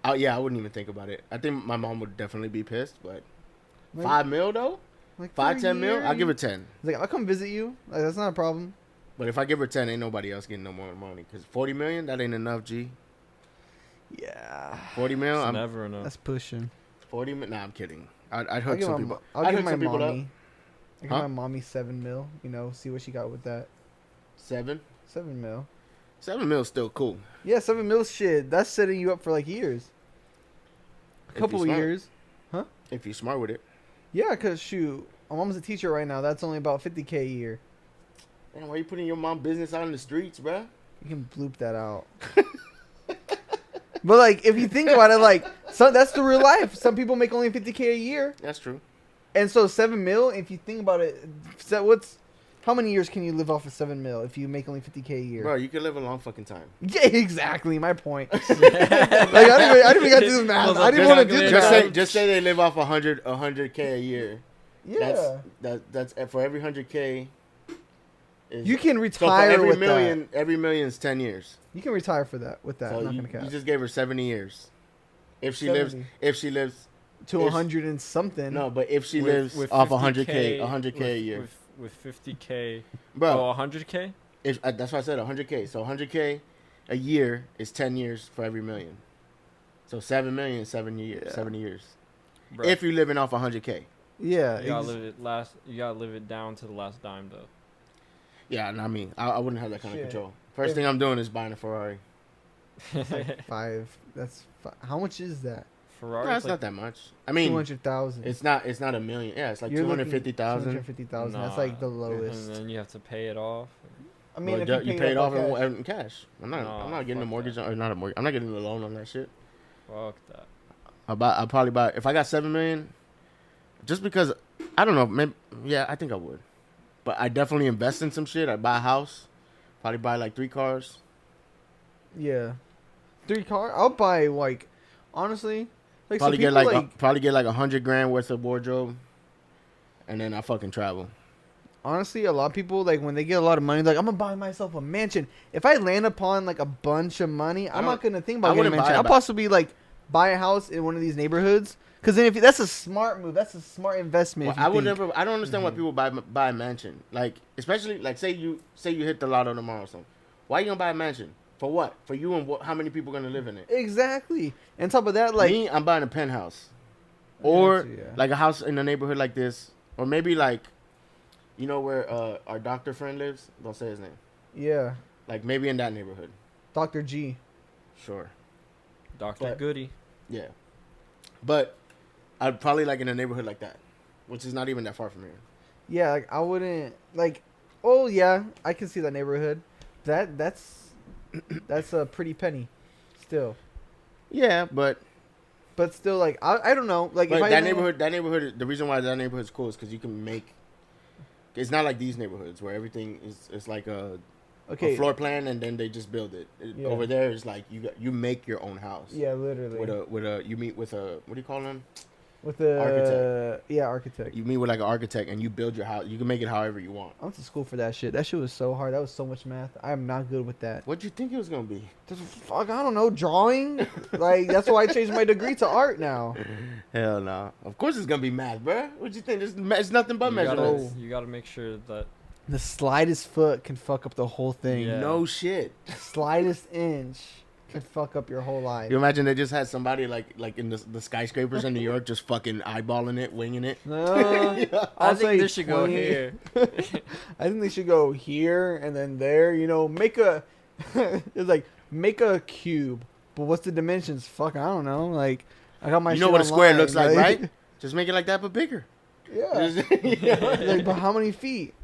Oh yeah, I wouldn't even think about it. I think my mom would definitely be pissed, but Like, 5 mil though, like 5, for a 10 mil, year, I'll give her 10. Like, I'll come visit you. Like, that's not a problem. But if I give her 10, ain't nobody else getting no more money. Cause 40 million, that ain't enough. G. Yeah, 40 mil, It's I'm never enough. that's pushing. 40 mil. Nah, I'm kidding. I'd I'll hook give some my, people. I'll I'd give hook my some people up. mommy. I give Huh? my mommy 7 mil. You know, see what she got with that. 7 7 mil. 7 mil still cool. Yeah, 7 mil shit. That's setting you up for like years. A If you couple of smart. years. If you're smart with it. Yeah, cause shoot, my mom's a teacher right now. That's only about 50K a year. Damn, why you putting your mom business out in the streets, bruh? You can bloop that out. But like, if you think about it, like, that's the real life. Some people make only 50K a year, That's true. and so 7 mil. If you think about it, how many years can you live off of 7 mil if you make only 50K a year? Bro, you can live a long fucking time. Yeah, exactly. My point. Like, I didn't even do the math. I didn't want to do the math. Just say they live off 100K a year. Yeah, That's for every 100K. you can So for retire every with million, that. every million's 10 years. You can retire for that with that. So I'm not you, gonna cap. you just gave her 70 years. If she 70. lives To if- 100 and something. no, but if she With- lives off 100K, 50K 100K a year, With 50K. bro. Oh, 100K? That's why I said 100K. So 100K a year is 10 years for every million. So 7 million, 7 years, Yeah. 70 years. Bro, If you're living off 100K. Yeah. you gotta live it down to the last dime though. Yeah, and I mean, I wouldn't have that kind Shit. of control. First thing I'm doing is buying a Ferrari. It's like 5. How much is that? Ferrari. No, it's not that much. I mean, 200,000. it's not a million. Yeah, it's like 250,000. 250,000. That's like the lowest. And then you have to pay it off. I mean, Well, if you pay it off cash. in cash. I'm not getting a mortgage or not a mortgage. I'm not getting a loan on that shit. Fuck that. I'll probably buy if I got 7 million. Just because I don't know, maybe, yeah, I think I would. But I definitely invest in some shit. I buy a house. Probably buy like 3 cars. Yeah, 3 cars. I'll buy like, honestly, like Probably some get people, like probably get like $100,000 worth of wardrobe, and then I fucking travel. honestly, a lot of people like when they get a lot of money, like I'm gonna buy myself a mansion. If I land upon like a bunch of money, I'm not gonna think about getting a mansion. I'll possibly like buy a house in one of these neighborhoods. Because then, if that's a smart move, that's a smart investment. Well, I would never. I don't understand why people buy a mansion. Like, especially like say you hit the lotto tomorrow or something. Why you gonna buy a mansion? For what? For you and how many people gonna live in it? Exactly. And on top of that, like me, I'm buying a penthouse, or yeah. like a house in a neighborhood like this, or maybe like, you know where our doctor friend lives. Don't say his name. Yeah, Like maybe in that neighborhood. Dr. G. Sure. Dr. Goody. Yeah. But I'd probably like in a neighborhood like that, which is not even that far from here. Yeah, like I wouldn't like. Oh yeah, I can see that neighborhood. That's a pretty penny, still. Yeah, but still, like I don't know. Like if that neighborhood. The reason why that neighborhood is cool is because you can make. It's not like these neighborhoods where everything is like a floor plan and then they just build it. Yeah. Over there is like you make your own house. Yeah, literally. With a you meet with a what do you call them? With the architect. Yeah, architect. You meet with like an architect and you build your house. You can make it however you want. I went to school for that shit. That shit was so hard. That was so much math. I am not good with that. What'd you think it was gonna be? Fuck, I don't know. Drawing. Like that's why I changed my degree to art now. Hell no. Of course it's gonna be math, bro. What'd you think? It's nothing but measurements. You gotta make sure that The slightest foot can fuck up the whole thing. Yeah. No shit. Slightest inch can fuck up your whole life. You imagine they just had somebody like in the skyscrapers in New York just fucking eyeballing it, winging it. I think they should go here. I think they should go here and then there. You know, make a. It's like make a cube, but what's the dimensions? Fuck, I don't know. Like I got my. You know shit what a square online, looks like, right? Just make it like that, but bigger. Yeah. Like, but how many feet?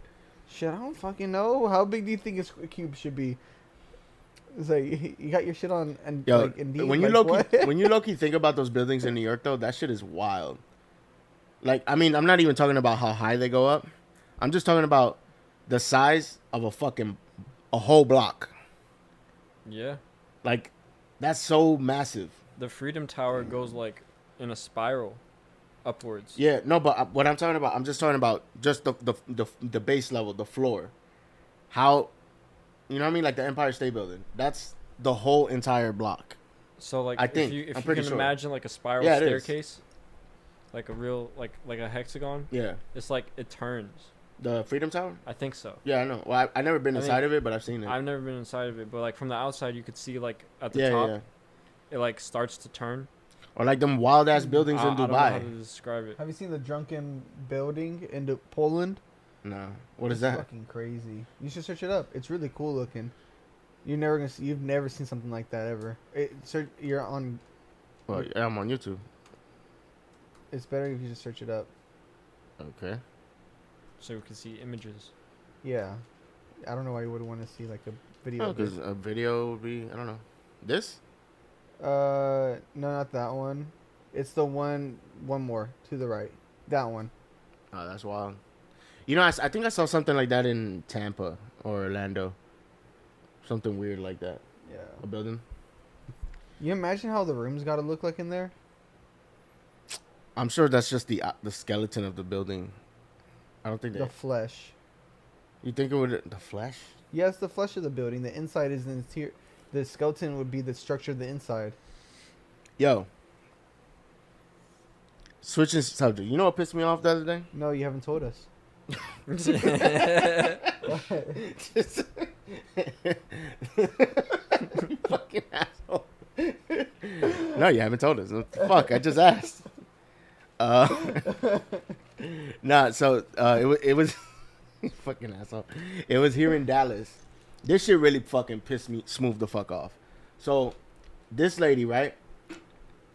Shit, I don't fucking know. How big do you think a cube should be? It's like you got your shit on and Yo, like Indeed. when you like, low-key think about those buildings in New York though, that shit is wild. Like, I mean, I'm not even talking about how high they go up. I'm just talking about the size of a whole block. Yeah. Like, that's so massive. The Freedom Tower goes like in a spiral upwards. Yeah, no, but what I'm talking about, I'm just talking about just the base level, the floor. How, you know what I mean? Like the Empire State Building. That's the whole entire block. So like, I think, if I'm you pretty can sure. imagine like a spiral Yeah, it is. staircase, like a real like a hexagon. Yeah. It's like it turns. The Freedom Tower? I think so. Yeah, I know. Well, I've never been inside of it, but I've seen it. I've never been inside of it, but like from the outside, you could see like at the Yeah, top, yeah. it like starts to turn. Or like them wild ass buildings in I don't know Dubai. how to describe it. have you seen the drunken building in Poland? No. What is It's that? fucking crazy. You should search it up. It's really cool looking. You're never gonna see. You've never seen something like that ever. You're on. Well, yeah, I'm on YouTube. It's better if you just search it up. Okay. So we can see images. Yeah, I don't know why you would want to see like a video. Oh, of it. because a video would be, I don't know. This? No, not that one. It's the one more to the right. That one. Oh, that's wild. You know, I think I saw something like that in Tampa or Orlando. Something weird like that. Yeah. A building. You imagine how the rooms got to look like in there? I'm sure that's just the skeleton of the building. I don't think The that. flesh. You think it would the flesh? Yes, the flesh of the building. The inside is the interior. The skeleton would be the structure of the inside. Yo. Switching subject. You know what pissed me off the other day? No, you haven't told us. You fucking asshole. No, you haven't told us. What the fuck? I just asked. Nah, so it was you fucking asshole. It was here in Dallas. This shit really fucking pissed me smooth the fuck off. So, this lady, right?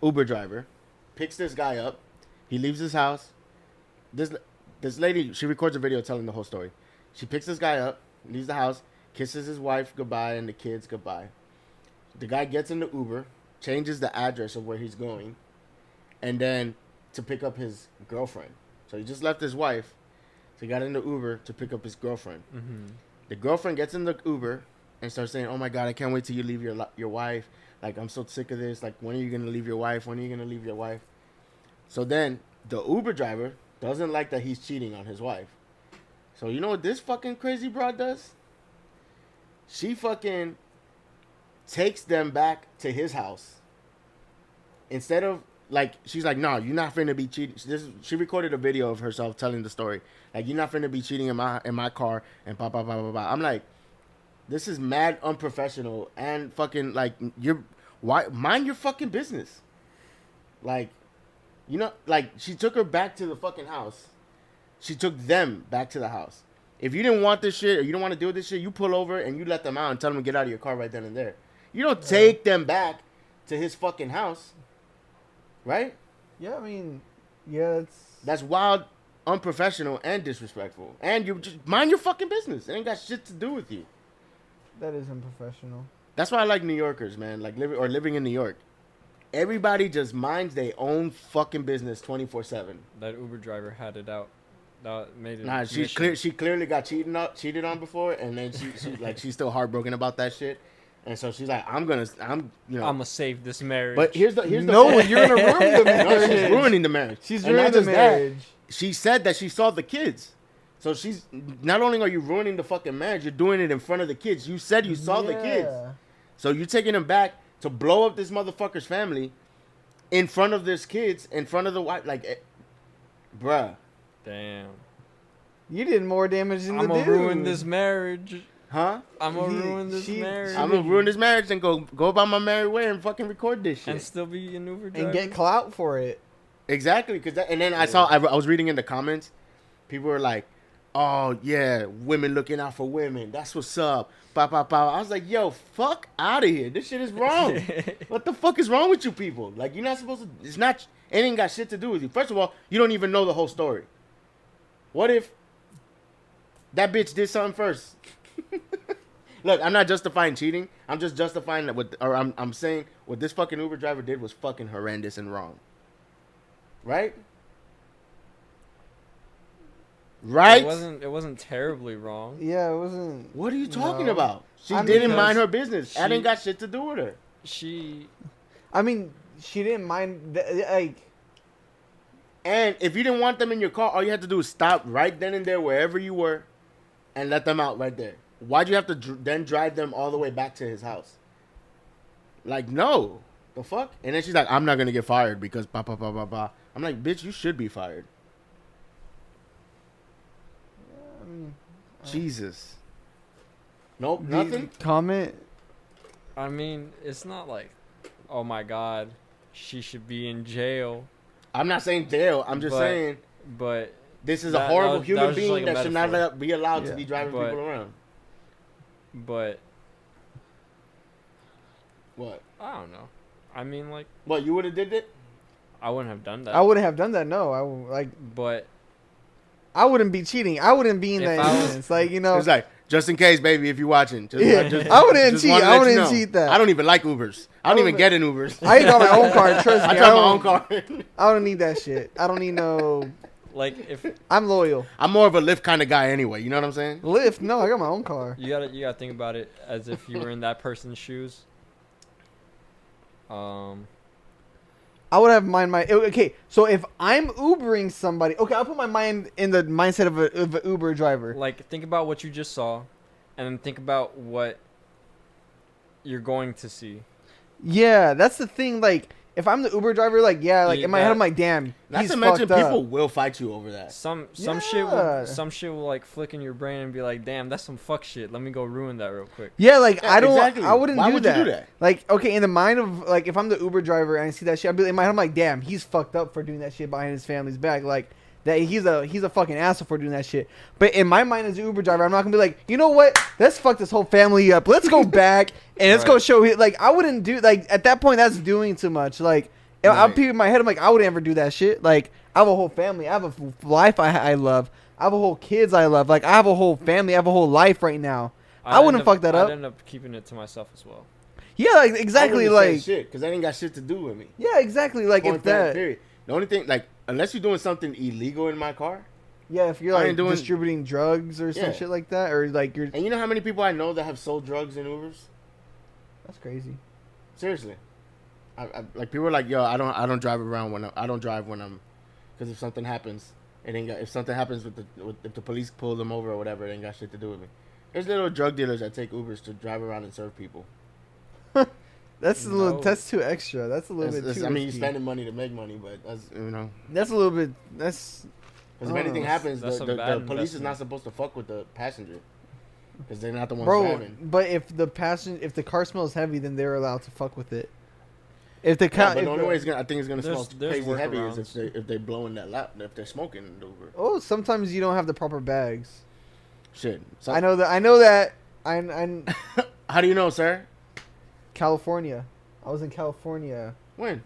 Uber driver, picks this guy up. He leaves his house. This lady, she records a video telling the whole story. She picks this guy up, leaves the house, kisses his wife goodbye and the kids goodbye. The guy gets in the Uber, changes the address of where he's going, and then to pick up his girlfriend. So he just left his wife. So he got in the Uber to pick up his girlfriend. Mm-hmm. The girlfriend gets in the Uber and starts saying, "Oh my God, I can't wait till you leave your wife. Like, I'm so sick of this. Like, when are you going to leave your wife? When are you going to leave your wife?" So then the Uber driver doesn't like that he's cheating on his wife. So you know what this fucking crazy broad does? She fucking takes them back to his house. Instead of, like, she's like, "No, you're not finna be cheating." She recorded a video of herself telling the story. Like, "You're not finna be cheating in my car," and blah, blah, blah, blah, blah. I'm like, this is mad unprofessional and fucking, like, why mind your fucking business. Like, you know, like, she took her back to the fucking house. She took them back to the house. If you didn't want this shit or you don't want to deal with this shit, you pull over and you let them out and tell them to get out of your car right then and there. You don't take them back to his fucking house. Right? Yeah, I mean, yeah, that's wild, unprofessional, and disrespectful. And you just mind your fucking business. It ain't got shit to do with you. that is unprofessional. That's why I like New Yorkers, man. Like living in New York. Everybody just minds their own fucking business 24/7. That Uber driver had it out. That made it. Nah, she clearly got cheated on before, and then she's still heartbroken about that shit. And so she's like, I'm gonna save this marriage. But here's the you're gonna ruin the marriage. No, she's ruining the marriage. She's ruining the marriage. She said that she saw the kids. So she's not only are you ruining the fucking marriage, you're doing it in front of the kids. You said you saw the kids. So you're taking them back to blow up this motherfucker's family in front of this kids, in front of the wife. Like, bruh. Damn. You did more damage than the dude. I'm gonna ruin this marriage. Huh? I'm gonna ruin this marriage. I'm gonna ruin this marriage and go about my merry way and fucking record this shit. And still be an Uber driver. And get clout for it. Exactly. And then I was reading in the comments. People were like, "Oh, yeah, women looking out for women. That's what's up." Pow, pow, pow. I was like, yo, fuck out of here. This shit is wrong. What the fuck is wrong with you people? Like, you're not supposed to... it ain't got shit to do with you. First of all, you don't even know the whole story. What if that bitch did something first? Look, I'm not justifying cheating. I'm just justifying that I'm saying what this fucking Uber driver did was fucking horrendous and wrong. Right? Right? It wasn't terribly wrong. Yeah, it wasn't. What are you talking about? She I mean, didn't mind her business. That ain't got shit to do with her. She didn't mind, like... And if you didn't want them in your car, all you had to do is stop right then and there wherever you were and let them out right there. Why'd you have to then drive them all the way back to his house? Like, no. The fuck? And then she's like, "I'm not going to get fired because blah, blah, blah, blah, blah." I'm like, bitch, you should be fired. Jesus. Nope, nothing? Comment? I mean, it's not like, oh my God, she should be in jail. I'm not saying jail. I'm just saying. But this is a horrible human being that should not be allowed to be driving people around. But. What? I don't know. I mean, like. What, you would have did it? I wouldn't have done that. I wouldn't have done that, no. But. I wouldn't be cheating. I wouldn't be in that instance. Like, you know. It's like, just in case, baby, if you're watching. I wouldn't cheat. I wouldn't cheat that. I don't even like Ubers. I don't even get in Ubers. I got my own car. Trust me. I drive my own car. I don't need that shit. I don't need no. Like, if I'm loyal. I'm more of a Lyft kind of guy anyway. You know what I'm saying? Lyft? No, I got my own car. You gotta think about it as if you were in that person's shoes. I would have okay. So if I'm Ubering somebody, okay, I'll put my mind in the mindset of an Uber driver. Like, think about what you just saw, and then think about what you're going to see. Yeah, that's the thing. Like, if I'm the Uber driver, like, yeah, like in my head, I'm like, damn, not he's to mention fucked people up. will fight you over that. Some shit will like flick in your brain and be like, damn, that's some fuck shit. Let me go ruin that real quick. Yeah, like yeah, I don't. Exactly. I wouldn't Why do would that. You do that. Like, okay, in the mind of like, if I'm the Uber driver and I see that shit, I'd be in my head, I'm like, damn, he's fucked up for doing that shit behind his family's back. Like, that he's a fucking asshole for doing that shit. But in my mind as an Uber driver, I'm not gonna be like, you know what? Let's fuck this whole family up. Let's go back and let's go show it. Like, I wouldn't do like at that point. That's doing too much. Like, I'm peeing in my head. I'm like, I would never do that shit. Like, I have a whole family. I have a life I love. I have a whole kids I love. Like, I have a whole family. I have a whole life right now. I wouldn't fuck that up. I'd end up keeping it to myself as well. Yeah, like, exactly. Like, shit, because that ain't got shit to do with me. Yeah, exactly. Like, if that. Period. The only thing, like, unless you're doing something illegal in my car. Yeah, if you're like distributing drugs or some shit like that, or like you're. And you know how many people I know that have sold drugs in Ubers? That's crazy. Seriously, I like people are like, yo, I don't drive around when I don't drive when I'm, because if something happens, it ain't got. If something happens if the police pull them over or whatever, it ain't got shit to do with me. There's little drug dealers that take Ubers to drive around and serve people. That's That's too extra. That's a little bit too. I mean, you're risky. spending money to make money, but that's That's a little bit. That's. Because if anything happens, the police is not supposed to fuck with the passenger, because they're not the ones driving. But if the car smells heavy, then they're allowed to fuck with it. If the car, but the only way I think it's gonna smell crazy heavy arounds. is if they're blowing that loud, if they're smoking in the Uber. Oh, sometimes you don't have the proper bags. Shit, I know that. I How do you know, sir? California. I was in California. When?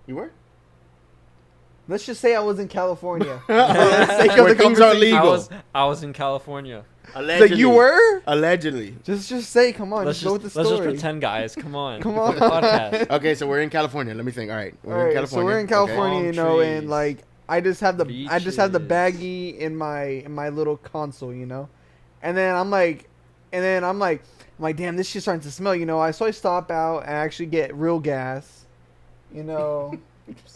You were? Let's just say I was in California. Where things are legal. I was in California. Allegedly. Like, you were? Allegedly. Just say, come on. Let's go with the story. Let's just pretend, guys. Come on. Come on. Podcast. Okay, so we're in California. Let me think. All right, we're in California. So we're in California, Okay. you know, and like I just have the Beaches. baggie in my little console, you know, and then I'm like, damn, this shit's starting to smell, you know. So I stop out and actually get real gas, you know.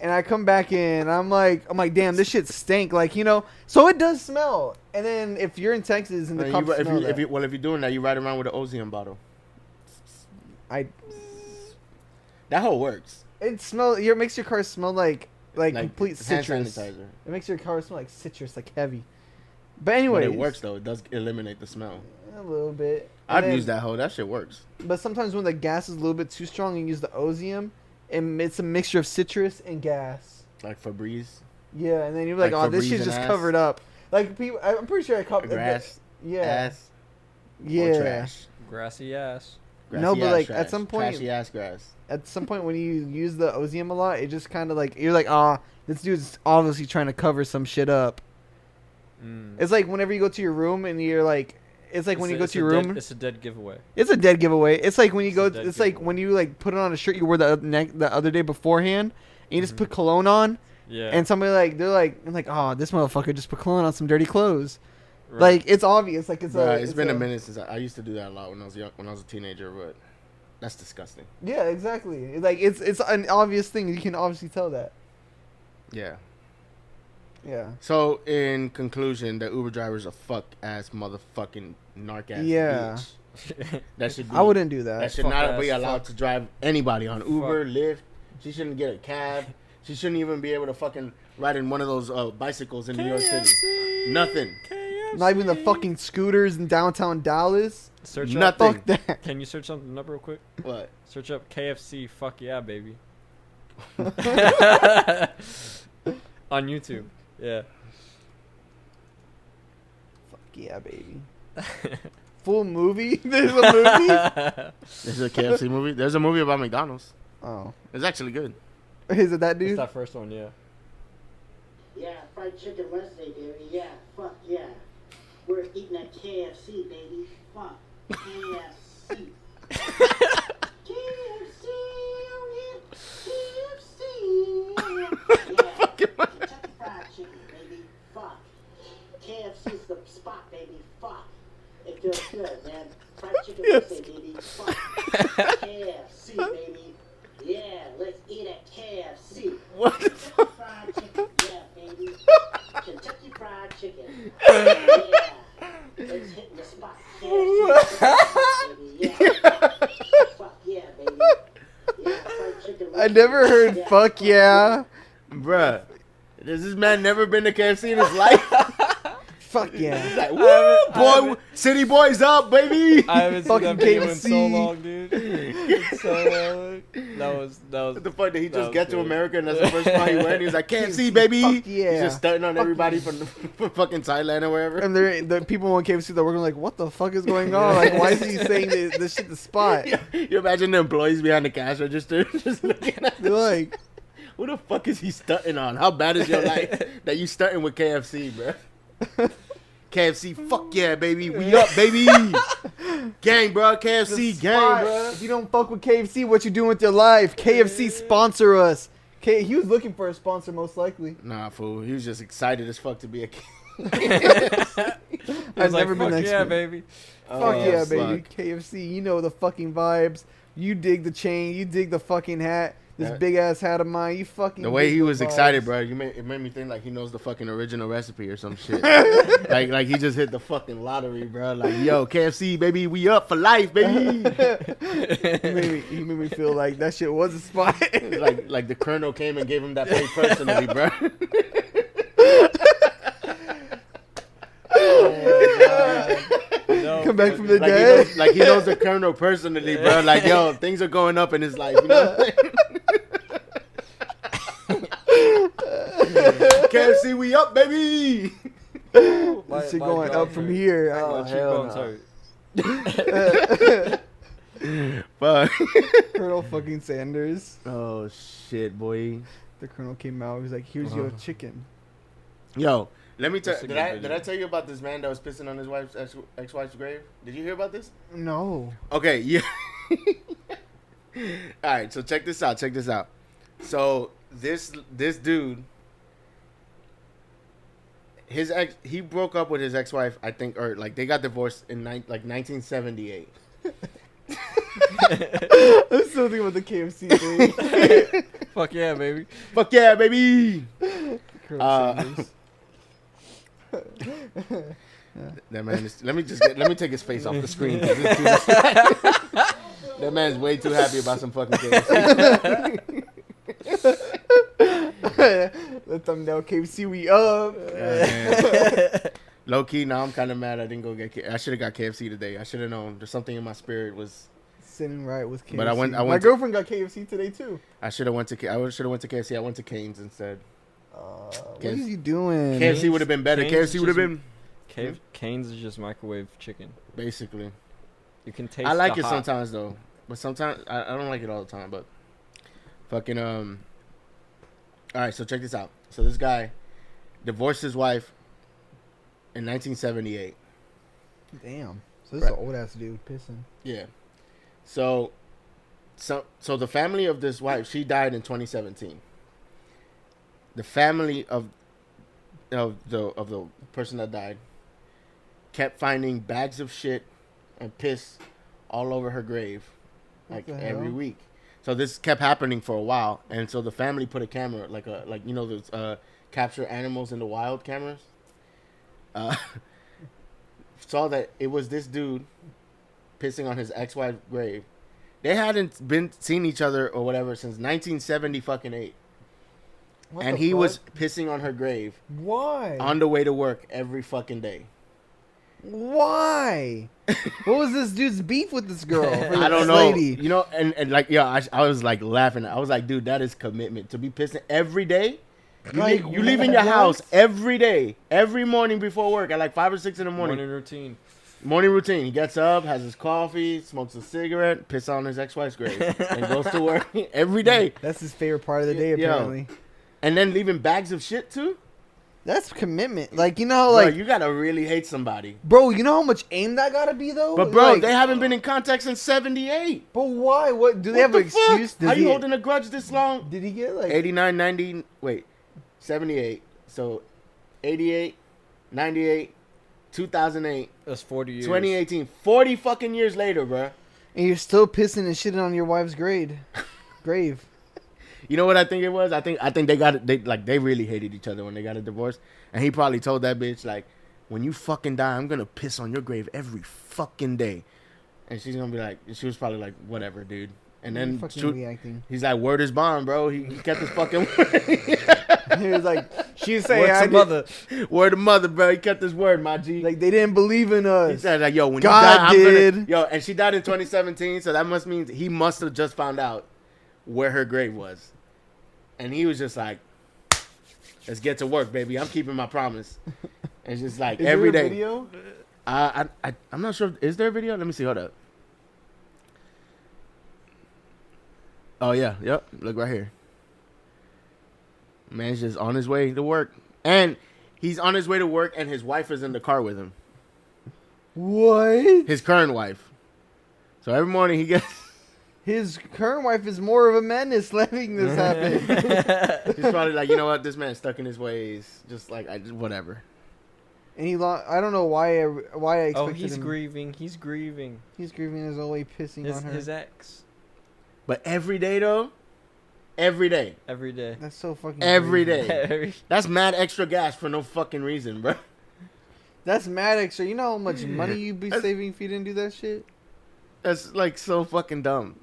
And I come back in, I'm like, damn, this shit stink, like, you know. So it does smell. And then if you're in Texas and the cops smell that. If you're doing that, you ride around with an Ozium bottle. That whole works. It makes your car smell like complete hand citrus. sanitizer. It makes your car smell like citrus, like heavy. But anyway, it works though. It does eliminate the smell. A little bit. I've used that hoe. That shit works. But sometimes when the gas is a little bit too strong, you use the Ozium. And it's a mixture of citrus and gas. Like Febreze? Yeah, and then you're like, oh, this shit's just covered up. Like, people, I'm pretty sure I covered grass. Yeah. Ass. Yeah. Or trash. Grassy ass. No, but like, at some point. Trashy ass grass. At some point when you use the Ozium a lot, it just kind of like, you're like, this dude's obviously trying to cover some shit up. It's like whenever you go to your room and you're like, it's like when you go to your room. It's a dead giveaway. It's a dead giveaway. It's like when you go. It's like when you like put it on a shirt you wore the other day beforehand, and you just put cologne on. Yeah. And somebody they're like, oh, this motherfucker just put cologne on some dirty clothes. Right. Like, it's obvious. Like, it's been a minute since I used to do that a lot when I was young, when I was a teenager, but that's disgusting. Yeah, exactly. Like, it's an obvious thing. You can obviously tell that. Yeah. Yeah. So, in conclusion, the Uber driver's a fuck ass motherfucking narc ass bitch. That should be, I wouldn't do that. That should not be allowed to drive anybody on Uber, Lyft. She shouldn't get a cab. She shouldn't even be able to fucking ride in one of those bicycles in New York City. Nothing. Not even the fucking scooters in downtown Dallas. Search nothing. up. Fuck that. Can you search something up real quick? What? Search up KFC. Fuck yeah, baby. On YouTube. Yeah. Fuck yeah, baby. Full movie? There's a movie? There's a KFC movie. There's a movie about McDonald's. Oh. It's actually good. Is it that dude? It's that first one, yeah. Yeah, fried chicken Wednesday, baby. Yeah, fuck yeah. We're eating at KFC, baby. Fuck. KFC. KFC, oh yeah. KFC. Yeah. Kentucky Fried Chicken, baby. Fuck. KFC's the spot, baby. Fuck. It feels good, man. Fried chicken Wednesday, baby. Fuck. KFC, baby. Yeah, let's eat at KFC. What the fuck? Fried chicken, yeah, baby. Kentucky Fried Chicken. Yeah. Let's hit the spot. KFC, baby. Yeah. Fuck yeah, baby. Yeah, fried chicken. I never heard yeah, fuck yeah. Bruh. Has this man never been to KFC in his life? Fuck yeah. Like, I woo, boy, haven't- city boys up, baby. I haven't seen Fucking that video in KFC. so long, dude. It's so long. That was. The fact that he that just was get to good. America and that's the first spot he went. He was like, KFC, baby. Fuck yeah. He's just stunting on Fuck everybody yeah. from fucking Thailand or wherever. And the people on KFC that working like, what the fuck is going on? Like, why is he saying this shit to Spot? Yeah, you imagine the employees behind the cash register just looking at They're like, who the fuck is he stunting on? How bad is your life that you stunting with KFC, bro? KFC, fuck yeah, baby. We up, baby. Gang, bro. KFC, gang, Spot, bro. if you don't fuck with KFC, what you doing with your life? KFC sponsor us. He was looking for a sponsor, most likely. Nah, fool. He was just excited as fuck to be a I've I've never never been fuck that yeah, shit. baby. Fuck yeah, fuck. baby. KFC, you know the fucking vibes. You dig the chain. You dig the fucking hat. This That- big ass hat of mine. You fucking. The way dig he the was vibes. excited, bro, it made me think like he knows the fucking original recipe or some shit. like he just hit the fucking lottery, bro. Like, yo, KFC, baby, we up for life, baby. He made me feel like that shit was a spot. like the colonel came and gave him that pay personally, bro. No, Come back from the Like dead. he knows the colonel personally, bro. Like, yo, things are going up in his life. You know what I'm saying? KFC, we up, baby. This shit going up from here. Oh, My hell cheekbones hurt. Fuck. Colonel fucking Sanders. Oh shit, boy. The colonel came out. He was like, "Here's your chicken." Yo, let me tell. That's a Did good I video. tell you about this man that was pissing on his wife's ex-wife's grave? Did you hear about this? No. Okay, yeah. All right, so check this out. So this dude, he broke up with his ex-wife, I think, or like they got divorced in 1978. I'm still thinking about the KFC thing. Fuck yeah, baby. Fuck yeah, baby. Colonel Sanders. That man is, let me take his face off the screen. 'Cause this dude is- that man's way too happy about some fucking KFC. The thumbnail KFC, we up. Low key, now I'm kind of mad I didn't go get. I should have got KFC today. I should have known. There's something in my spirit was. Sitting right with KFC. But I went My to- girlfriend got KFC today too. I should have went to KFC. I went to Cane's instead. What is he doing? KFC would have been better. Cane's KFC would have been Cane's is just microwave chicken. basically. You can taste. I like the it hot. sometimes though, but sometimes I don't like it all the time. But fucking All right, so check this out. So this guy divorced his wife in 1978. Damn. So this Right. is an old ass dude pissing. Yeah. So the family of this wife, she died in 2017. The family of the person that died kept finding bags of shit and piss all over her grave, like What the every hell? week. So this kept happening for a while, and so the family put a camera, like you know those capture animals in the wild cameras. Saw that it was this dude pissing on his ex-wife's grave. They hadn't been seen each other or whatever since 1978, What and the he was fuck? pissing on her grave Why? on the way to work every fucking day. Why? What was this dude's beef with this girl? I don't This know. Lady? You know, and like, yeah, I was like laughing. I was like, dude, that is commitment to be pissing every day. Like, You leave in your what? house every day, every morning before work at like 5 or 6 in the morning. Morning routine. Morning routine. He gets up, has his coffee, smokes a cigarette, piss on his ex-wife's grave, and goes to work every day. That's his favorite part of the day, Yo. apparently. And then leaving bags of shit too. That's commitment. Like, you know how, Bro, like, you gotta really hate somebody. bro, you know how much aim that gotta be, though? But bro, Like, they haven't been in contact since '78. But why? What? Do they have What an the fuck? excuse? How you holding a grudge this long? Did he get, like... 89, 90, wait, 78. So 88, 98, 2008, That's 40 years. 2018. 40 fucking years later, bro. And you're still pissing and shitting on your wife's grave. You know what I think it was? I think they really hated each other when they got a divorce. And he probably told that bitch, like, when you fucking die, I'm gonna piss on your grave every fucking day. And she's gonna be like, she was probably like, whatever, dude. And then fucking reacting. he's like, word is bond, bro. He kept his fucking word. He was like, she say, What's I the mother? Word of mother, bro. He kept his word, my G. Like, they didn't believe in He us. said, like, yo, when God you die, did. Yo, and she died in 2017, so that must mean he must have just found out where her grave was. And he was just like, let's get to work, baby. I'm keeping my promise. And it's just like, Is every there a day. video? I'm not sure. Is there a video? Let me see. Hold up. Oh, yeah. Yep. Look right here. Man's just on his way to work. And he's on his way to work, and his wife is in the car with him. What? His current wife. So every morning he gets... His current wife is more of a menace letting this happen. He's probably like, you know what? This man's stuck in his ways. Just like, whatever. And I don't know why I expected Oh, he's him. grieving. He's grieving. He's grieving his old way, pissing on her. His ex. But every day, though, every day. Every day. That's so fucking Every crazy. day. That's mad extra gas for no fucking reason, bro. That's mad extra. You know how much money you'd be That's- saving if you didn't do that shit? That's like so fucking dumb.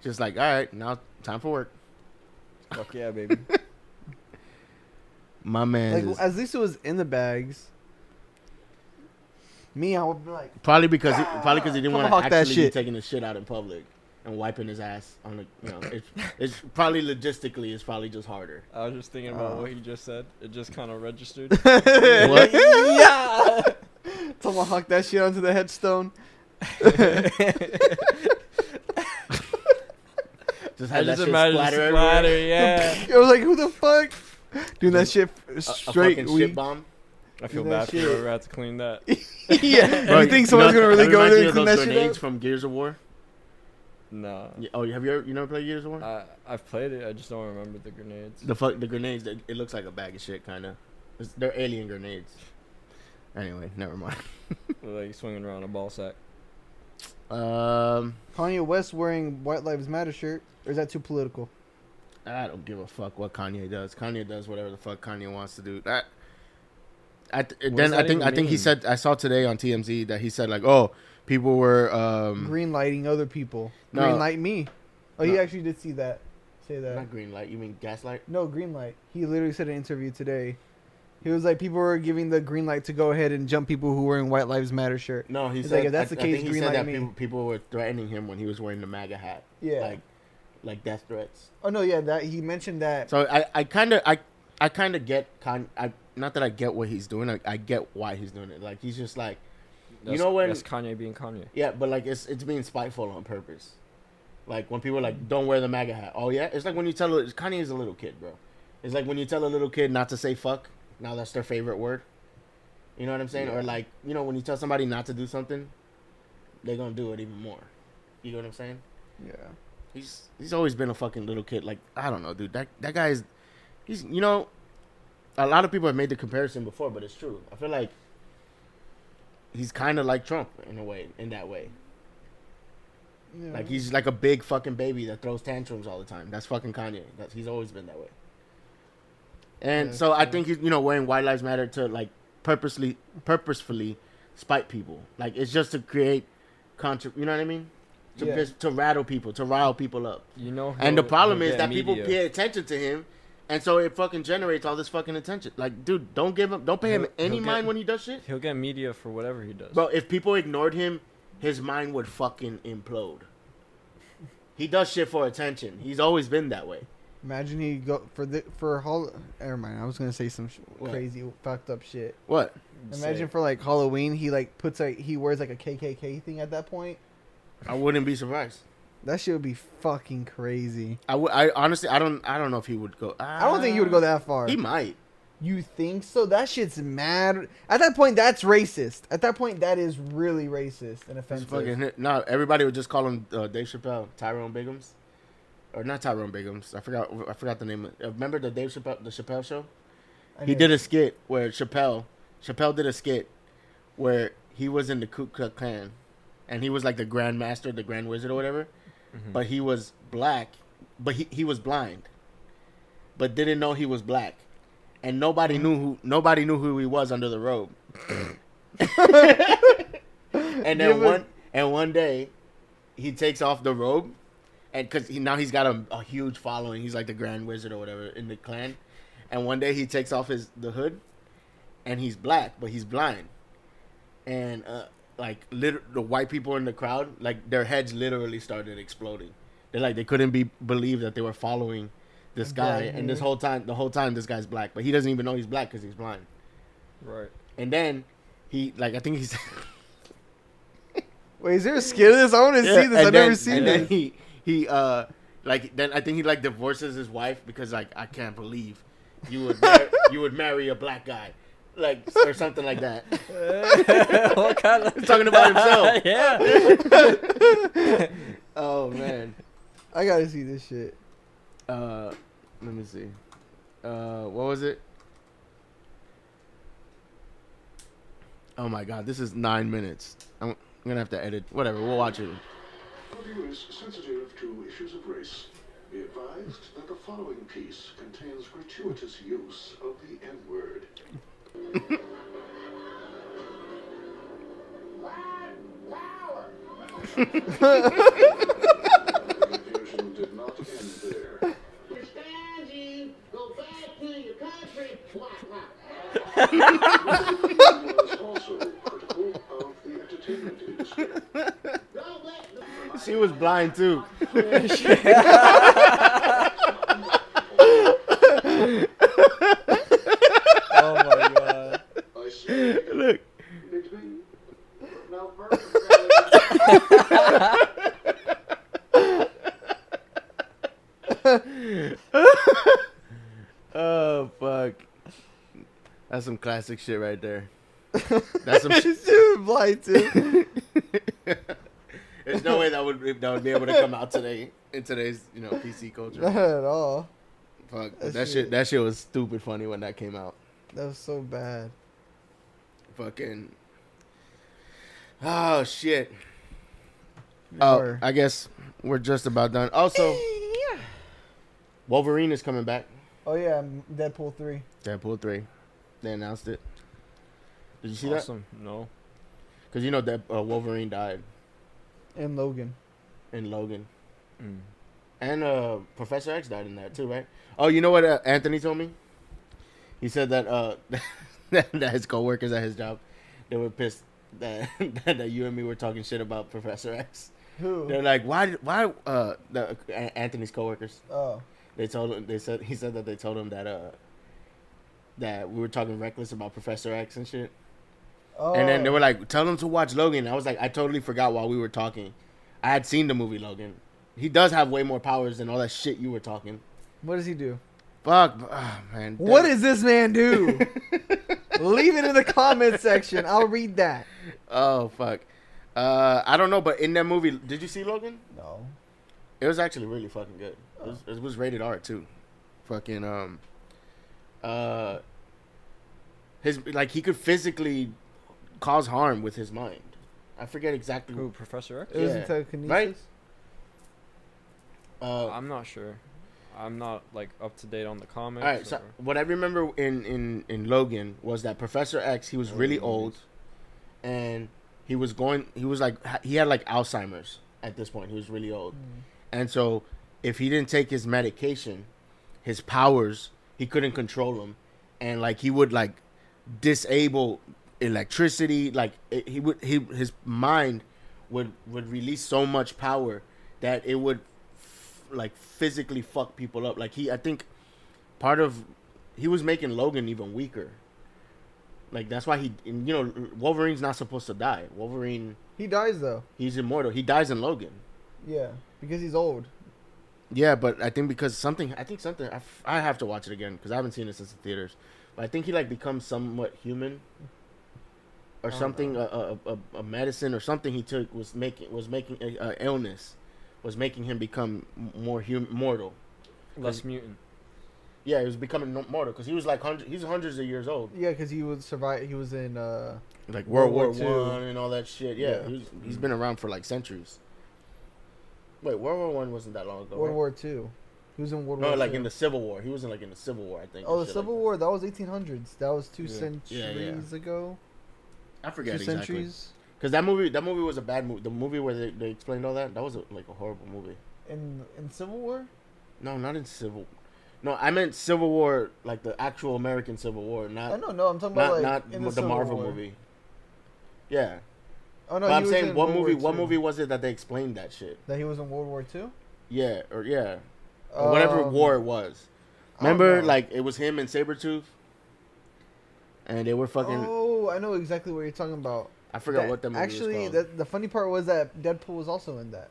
Just like, all right, now time for work. Fuck yeah, baby. My man. Like, at least it was in the bags. Me, I would be like, Probably because he didn't want to Tomahawk that actually be shit. taking the shit out in public and wiping his ass on the. You know, it's probably logistically, it's probably just harder. I was just thinking about what he just said. It just kind of registered. What? yeah! Tomahawk that shit onto the headstone. Just I had that just shit imagine splatter splatter, everywhere. yeah. I was like, who the fuck? Doing that shit A straight fucking week. shit bomb. I feel Do bad that for shit. whoever had to clean that. Yeah. Bro, you think someone's know, gonna really that go in reminds there me and of clean those that shit grenades up? from Gears of War? No. Oh, have you never played Gears of War? I've played it. I just don't remember the grenades. The grenades, it looks like a bag of shit, kind of. They're alien grenades. Anyway, never mind. Like swinging around a ball sack. Kanye West wearing White Lives Matter shirt, or is that too political? I don't give a fuck what Kanye does. Kanye does whatever the fuck Kanye wants to do. I think he said, I saw today on TMZ that he said like, oh, people were Green lighting other people. No. Green light me. Oh, he No. actually did see that. Say that. not green light. You mean gaslight? No, green light. He literally said in an interview today. He was like, people were giving the green light to go ahead and jump people who were wearing White Lives Matter shirt. No, he He's said like, if that's the I case, think he green said light that me. people were threatening him when he was wearing the MAGA hat. Yeah. Like death threats. Oh no, yeah, that he mentioned that. So I kind of get not that I get what he's doing. I get why he's doing it. Like he's just like, you know when that's Kanye being Kanye. yeah, but like it's being spiteful on purpose. Like when people are like, don't wear the MAGA hat. Oh yeah, it's like when you tell Kanye is a little kid, bro. It's like when you tell a little kid not to say fuck. Now that's their favorite word. You know what I'm saying? Yeah. Or like, you know, when you tell somebody not to do something, they're gonna do it even more. You know what I'm saying? Yeah. He's always been a fucking little kid. Like, I don't know, dude. That guy is, he's, you know, a lot of people have made the comparison before, but it's true. I feel like he's kind of like Trump in a way, in that way. Yeah. Like he's like a big fucking baby that throws tantrums all the time. That's fucking Kanye. He's always been that way. And Yeah, so I true. think he's, you know, wearing White Lives Matter to like purposefully spite people. Like it's just to create you know what I mean? Yeah. Just to rattle people, to rile people up. You know. And the problem he'll is get that people media. pay attention to him, and so it fucking generates all this fucking attention. Like, dude, don't pay him any he'll mind get- when he does shit. He'll get media for whatever he does. Bro, if people ignored him, his mind would fucking implode. He does shit for attention. He's always been that way. Imagine he go never mind. I was gonna say some What? crazy fucked up shit. What? Imagine for like Halloween, he like he wears like a KKK thing at that point. I wouldn't be surprised. That shit would be fucking crazy. I honestly, I don't know if he would go. I don't think he would go that far. He might. You think so? That shit's mad. At that point, that's racist. At that point, that is really racist and It's offensive. fucking no. Everybody would just call him Dave Chappelle, Tyrone Biggums, or not Tyrone Biggums. I forgot the name. Remember the Chappelle show? He did a skit where Chappelle did a skit where he was in the Ku Klux Klan, and he was like the Grand Master, the Grand Wizard, or whatever. Mhm. But he was black, but he was blind, but didn't know he was black, and nobody knew who he was under the robe. And then one day, he takes off the robe, and because now he's got a huge following. He's like the Grand Wizard or whatever in the clan. And one day he takes off the hood, and he's black, but he's blind. And the white people in the crowd, like their heads literally started exploding. They couldn't believe that they were following this guy, and the whole time this guy's black, but he doesn't even know he's black because he's blind. Right. And then I think he's. Wait, is there a skit of this? I want to see this. I've never seen this. And then then I think he divorces his wife because I can't believe you would marry a black guy, or something like that. What kind of? He's talking about himself. Yeah. Oh man. I gotta see this shit. Let me see. What was it? Oh my god, this is 9 minutes. I'm gonna have to edit. Whatever, we'll watch it. For viewers sensitive to issues of race, be advised that the following piece contains gratuitous use of the N-word. The confusion did not end there. Understand you. Go back to your country. Was also critical of the entertainment industry. Don't let the She was blind too. Oh my god. I see. Look. Bixby. no further. Oh fuck. That's some classic shit right there. That's some shit. She's blind too. There's no way that would be able to come out today in today's PC culture. Not at all. Fuck, That that shit was stupid funny when that came out. That was so bad. Fucking. Oh shit. Oh, Or- I guess we're just about done. Also, Wolverine is coming back. Oh yeah, Deadpool 3. Deadpool 3. They announced it. Did you see Awesome. No. that? Because that Wolverine died And Logan. in Logan. Mm. And Professor X died in that too, right? Oh, you know what Anthony told me? He said that that his coworkers at his job, they were pissed that that you and me were talking shit about Professor X. Who? They're like, why Anthony's coworkers? Oh. He said that they told him that we were talking reckless about Professor X and shit. Oh. And then they were like, tell him to watch Logan. I was like, I totally forgot while we were talking. I had seen the movie Logan. He does have way more powers than all that shit you were talking. What does he do? Fuck, man. What does this man do? Leave it in the comment section. I'll read that. Oh, fuck. I don't know, but in that movie, did you see Logan? No. It was actually really fucking good. It was rated R too. Fucking he could physically cause harm with his mind. I forget exactly Who, Professor X? It was Yeah. in telekinesis? Right? I'm not sure. I'm not up to date on the comics. All right, so what I remember in Logan was that Professor X, he was really old, and he had Alzheimer's at this point. He was really old, and so if he didn't take his medication, his powers, he couldn't control them, and he would disable electricity. His mind would release so much power that it would physically fuck people up. I think he was making Logan even weaker. That's why Wolverine's not supposed to die. Wolverine, He dies though. he's immortal. He dies in Logan. Yeah, because he's old. Yeah, but I think I have to watch it again because I haven't seen it since the theaters. But I think he becomes somewhat human, or something. A medicine or something he took was making illness, was making him become more mortal. Less mutant. Yeah, he was becoming mortal because he was he's hundreds of years old. Yeah, because he would survive. He was in World War II. One and all that shit. Yeah, Yeah. he's been around for centuries. Wait, World War One wasn't that long ago. World right? War II. He was in World No, War II. in the Civil War. He was in the Civil War, I think. Oh, or the shit Civil like War. That was 1800s. That was two Yeah. centuries ago. that. I forget 2 exactly. centuries. Because that movie was a bad movie. The movie where they explained all that was a horrible movie. In Civil War? No, not in Civil. No, I meant Civil War, like the actual American Civil War, not. I don't know. I'm talking about not in the Civil Marvel War. movie. Yeah, Oh no, but he I'm was saying in what World movie? War What II. movie was it that they explained that shit? That he was in World War II? Yeah, or whatever war it was. I don't Remember, know. like it was him and Sabretooth, and they were fucking. Oh, I know exactly what you're talking about. I forgot That- what that movie actually, was called. the funny part was that Deadpool was also in that.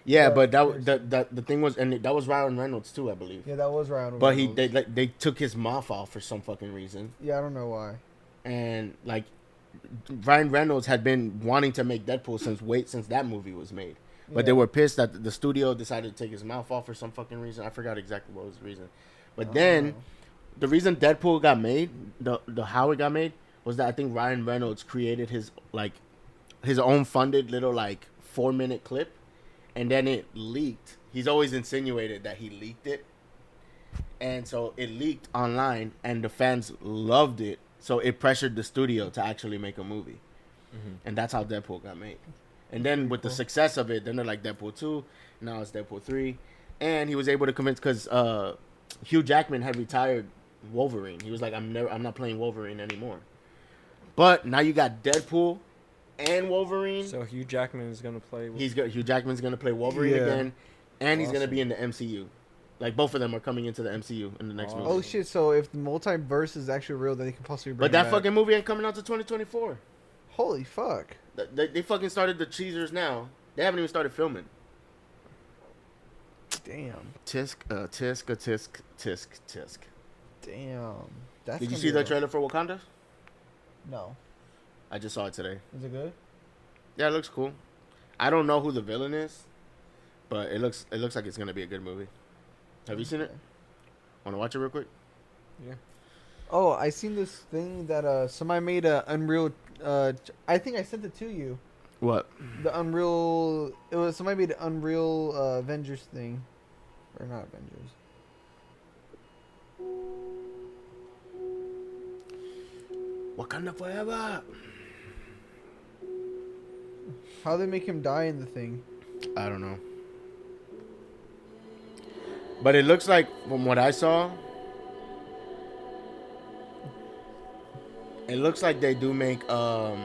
Yeah, Yeah, but of course. the thing was, and that was Ryan Reynolds too, I believe. Yeah, that was Ryan. But Reynolds. they took his mouth off for some fucking reason, Yeah, I don't know why. and like Ryan Reynolds had been wanting to make Deadpool since that movie was made, but they Yeah. were pissed that the studio decided to take his mouth off for some fucking reason. I forgot exactly what was the reason, but Oh. then the reason Deadpool got made, the how it got made was that I think Ryan Reynolds created his own funded little like 4-minute clip. And then it leaked. He's always insinuated that he leaked it. And so it leaked online, and the fans loved it. So it pressured the studio to actually make a movie. Mhm. And that's how Deadpool got made. And then with the success of it, then they're like Deadpool 2. Now it's Deadpool 3. And he was able to convince, because Hugh Jackman had retired Wolverine. He was like, I'm not playing Wolverine anymore. But now you got Deadpool and Wolverine. So Hugh Jackman is gonna play. Hugh Jackman's gonna play Wolverine Yeah. again, and he's gonna Awesome. be in the MCU. Like both of them are coming into the MCU in the next Oh. movie. Oh shit! So if the multiverse is actually real, then they can possibly bring But that it back. fucking movie ain't coming out to 2024. Holy fuck! They fucking started the teasers now. They haven't even started filming. Damn. Tisk. Damn. That's Did you gonna see be the a- trailer for Wakanda? No. I just saw it today. Is it good? Yeah, it looks cool. I don't know who the villain is, but it looks like it's gonna be a good movie. Have you seen it? Want to watch it real quick? Oh, I seen this thing that somebody made a Unreal. I think I sent it to you. What? The Unreal. It was somebody made an Unreal Avengers thing, or not Avengers. Wakanda Forever. How they make him die in the thing? I don't know. But it looks like, from what I saw, it looks like they do make, I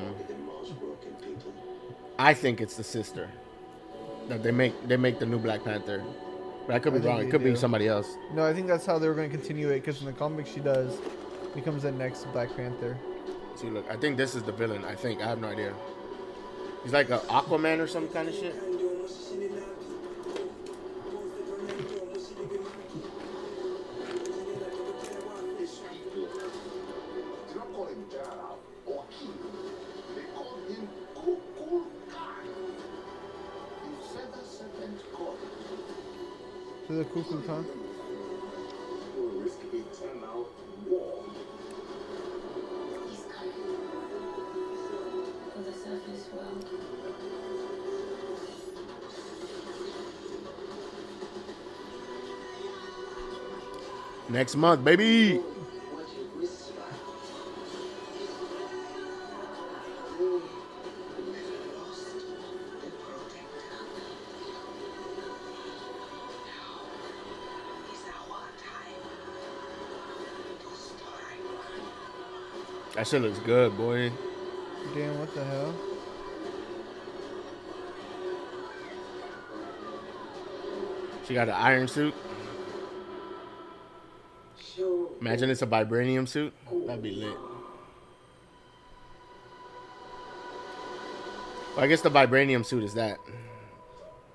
think it's the sister. That they make the new Black Panther. But I could be I think wrong. It they could be do. somebody else. No, I think that's how they were going to continue it. Because in the comics, she does becomes the next Black Panther. See, look, I think this is the villain. I have no idea. He's like an Aquaman or some kind of shit. His people did not call him Jara or King. They called him Kukulkan. The feather serpent god. To the Cuckoo Khan. Will risk eternal war. He's coming for the surface world. Next month, baby. What you whisper. Lost the protector. Now is our time to strike. That shit looks good, boy. Damn, what the hell? She got an iron suit. Show Imagine it's a vibranium suit. That'd be lit. Well, I guess the vibranium suit is that.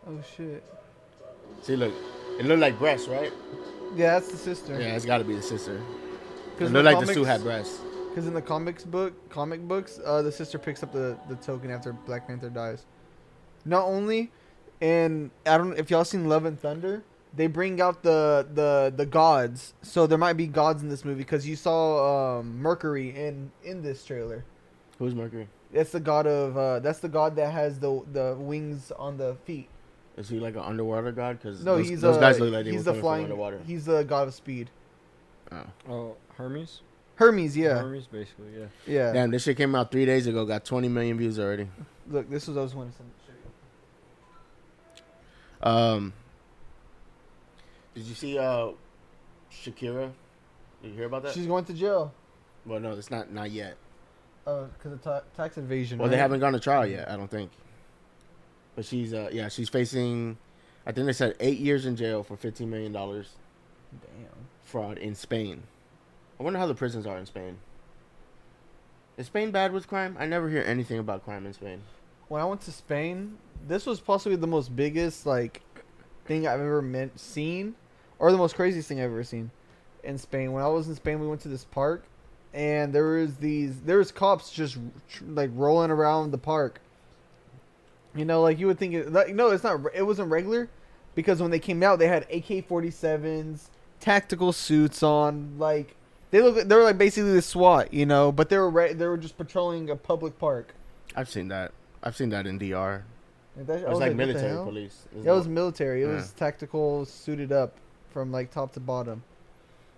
Oh shit. See, look. It looked like breasts, right? Yeah, that's the sister. Yeah, it's got to be the sister. It in looked like the suit had breasts. Because in the comic books, the sister picks up the token after Black Panther dies. Not only, and I don't know if y'all seen Love and Thunder, they bring out the gods. So there might be gods in this movie because you saw Mercury in this trailer. Who's Mercury? That's the god of that's the god that has the wings on the feet. Is he like an underwater god? Because No, those guys look like they he's were the coming flying. from underwater. He's the god of speed. Oh. Oh, Hermes. Hermes, yeah, Hermes, basically, yeah. yeah. Damn, this shit came out 3 days ago. Got 20 million views already. Look, this was what I was wanting to show you. Did you see Shakira? Did you hear about that? She's going to jail. Well, no, it's not yet. Because of tax evasion. Well, right? they haven't gone to trial yet, I don't think. But she's she's facing, I think they said 8 years in jail for $15 million Damn. fraud in Spain. I wonder how the prisons are in Spain. Is Spain bad with crime? I never hear anything about crime in Spain. When I went to Spain, this was possibly the most biggest thing I've ever seen, or the most craziest thing I've ever seen in Spain. When I was in Spain, we went to this park, and there was cops just rolling around the park. You know, you would think it's not. It wasn't regular, because when they came out, they had AK-47s, tactical suits on. They were like basically the SWAT, you know, but they were just patrolling a public park. I've seen that. I've seen that in DR. It It was like what the military hell? police. It was military. It Yeah. was tactical, suited up from top to bottom.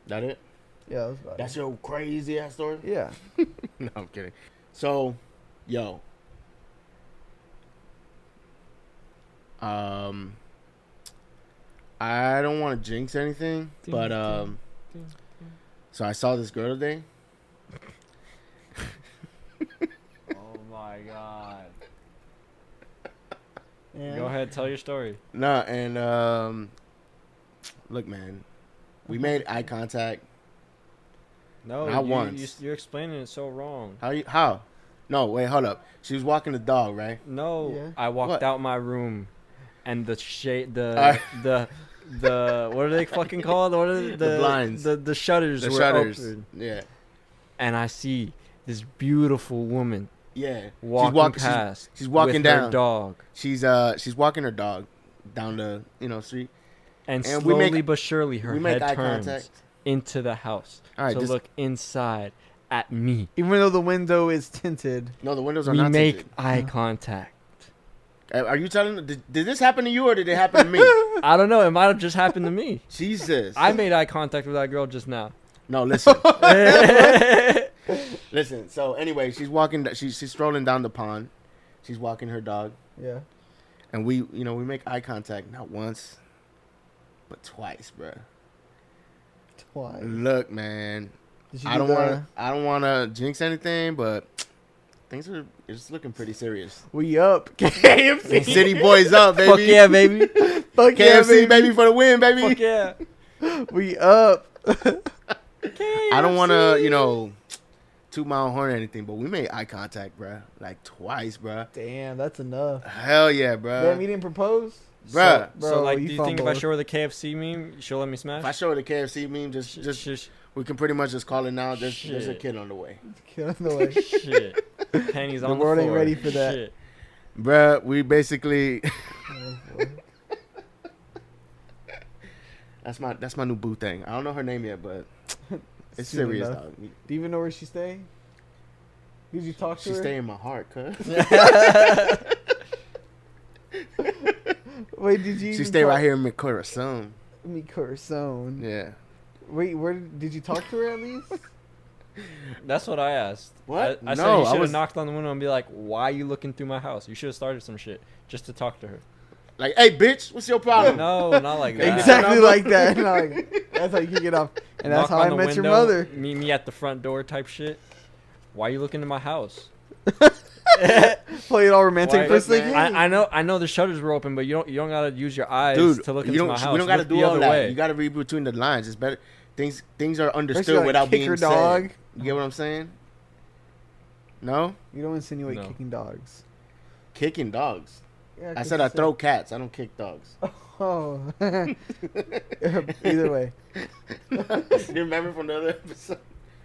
That it? Yeah, that was about That's it. your crazy ass story? Yeah. No, I'm kidding. So, yo. I don't want to jinx anything, but so I saw this girl today. Oh my god. Yeah. Go ahead, tell your story. No, and look, man, we made eye contact. No, Not once. You're explaining it so wrong. How? No, wait, hold up. She was walking the dog, right? No, Yeah. I walked What? out my room, and the shade, Alright. the what are they fucking called? What are The blinds. The shutters The were shutters. open, Yeah, and I see this beautiful woman yeah. walking past. She's walking with down. her dog, She's walking her dog down the street. and And we slowly make- but surely her we make head eye turns contact. into the house All right, to just- look inside at me. Even though the window is tinted. No, the windows are We not make tinted. eye contact. Are you telling? Did this happen to you or did it happen to me? I don't know. It might have just happened to me. Jesus. I made eye contact with that girl just now. No, listen. Listen. So anyway, she's walking. She's strolling down the pond. She's walking her dog, Yeah. and we make eye contact not once, but twice, bruh. Twice. Look, man. Did she I do don't want to jinx anything, but things are it's looking pretty serious. We up. KFC. City boys up, baby. Fuck yeah, baby. Fuck yeah, KFC, baby, for the win, baby. Fuck yeah. We up. I don't want to, toot my own horn or anything, but we made eye contact, bruh. Like twice, bruh. Damn, that's enough. Hell yeah, bruh. Damn, you didn't propose? Bruh. So you do you think if I fumbled. show her the KFC meme, she'll let me smash? If I show her the KFC meme, just we can pretty much just call it now. There's a Shit. kid on the way. Get on the way. Shit. Pennies on the world ain't floor. ready for that. Shit. Bruh, we basically that's my new boo thing. I don't know her name yet, but it's Soon serious, enough. dog. Do you even know where she's staying? Did you talk to She her? stay in my heart, cuz. Wait, did you? She even stay talk- right here in my corazon. Mi corazón. Yeah. Wait, where did you talk to her at least? That's what I asked. What? I said No, you I should have was- knocked on the window and be like, "Why are you looking through my house? You should have started some shit just to talk to her." Like, hey, bitch, what's your problem? No, not like that. Exactly like that. Like, that's how you kick it off. And that's Knock how on I the met your window, mother. Meet me at the front door type shit. Why are you looking in my house? Play it all romantic Why- for a second. man. I know the shutters were open, but you don't gotta use your eyes Dude, to look you into don't, my house. we don't got to Look do the all other that. way. You got to read between the lines. It's better. Things are First understood you gotta without kick being her said. dog. You get what I'm saying? No? You don't insinuate No. kicking dogs. Kicking dogs. Yeah, I 'cause said you I throw cats. I don't kick dogs. Oh. Either way. You remember from the other episode?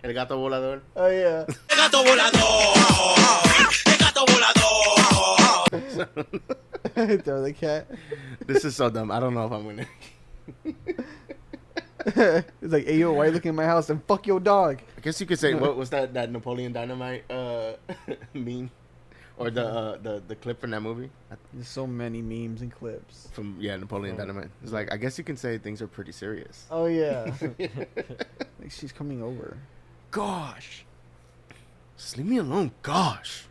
El gato volador. Oh yeah. Throw the cat. This is so dumb. I don't know if I'm gonna. It's like, hey yo, why you looking at my house? And fuck your dog. I guess you could say what was that Napoleon Dynamite meme, or the clip from that movie There's so many memes and clips. from Napoleon Dynamite. It's like I guess you can say things are pretty serious. Oh yeah. Like she's coming over. Gosh, just leave me alone. Gosh.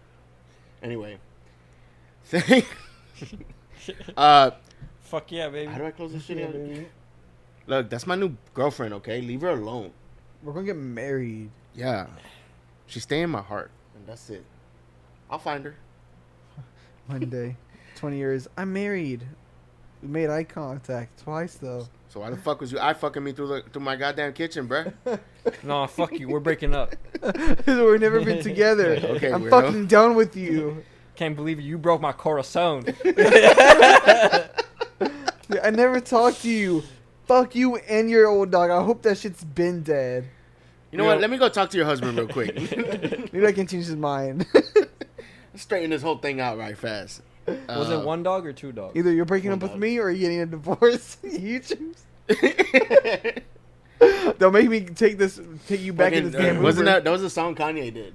Anyway, Fuck yeah, baby. how do I close this shit Yeah, out? baby. Look, that's my new girlfriend, okay? Leave her alone. We're gonna get married Yeah. She stay in my heart, and that's it. I'll find her. one day. 20 years. I'm married. We made eye contact twice though. So why the fuck was you eye fucking me through my goddamn kitchen, bruh? No, fuck you. We're breaking up. We've never been together. Okay, I'm weirdo. fucking done with you. Can't believe you broke my corazon. I never talked to you. Fuck you and your old dog. I hope that shit's been dead. You know what? Let me go talk to your husband real quick. Maybe I can change his mind. Straighten this whole thing out right fast. Was it one dog or two dogs? Either you're breaking One up with dog. me or you're getting a divorce. You choose. Don't make me take you back in this game. Wasn't that was a song Kanye did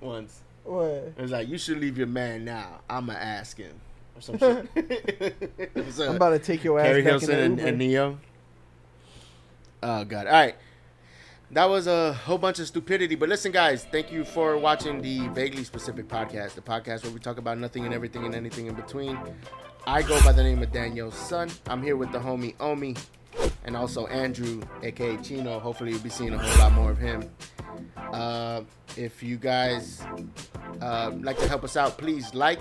once? What? It was like, you should leave your man now. I'ma ask him. Or some shit. It was, I'm about to take your ass Carrie back Hilson in the and Uber. Neo. Oh, God. All right. That was a whole bunch of stupidity. But listen, guys, thank you for watching the Vaguely Specific Podcast, the podcast where we talk about nothing and everything and anything in between. I go by the name of Daniel's son. I'm here with the homie Omi and also Andrew, a.k.a. Chino. Hopefully you'll be seeing a whole lot more of him. If you guys like to help us out, please like,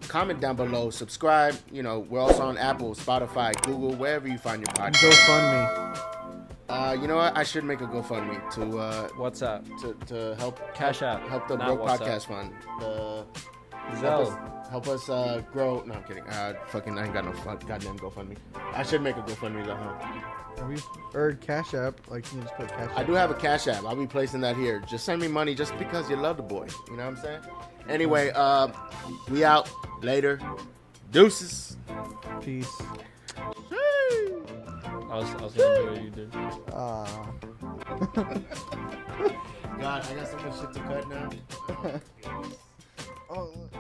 comment down below, subscribe. You know, we're also on Apple, Spotify, Google, wherever you find your podcast. GoFundMe. You know what? I should make a GoFundMe to What's up? to help Cash App. help the Not Broke WhatsApp. Podcast Fund. Zelle. Help us grow. No, I'm kidding. I ain't got no goddamn GoFundMe. I should make a GoFundMe though. Huh? Or Cash App. Like, you can just put Cash App. I do have a Cash App. I'll be placing that here. Just send me money just because you love the boy. You know what I'm saying? Anyway, we out. Later. Deuces. Peace. I was gonna do what you did. God, I got so much shit to cut now. Oh, look.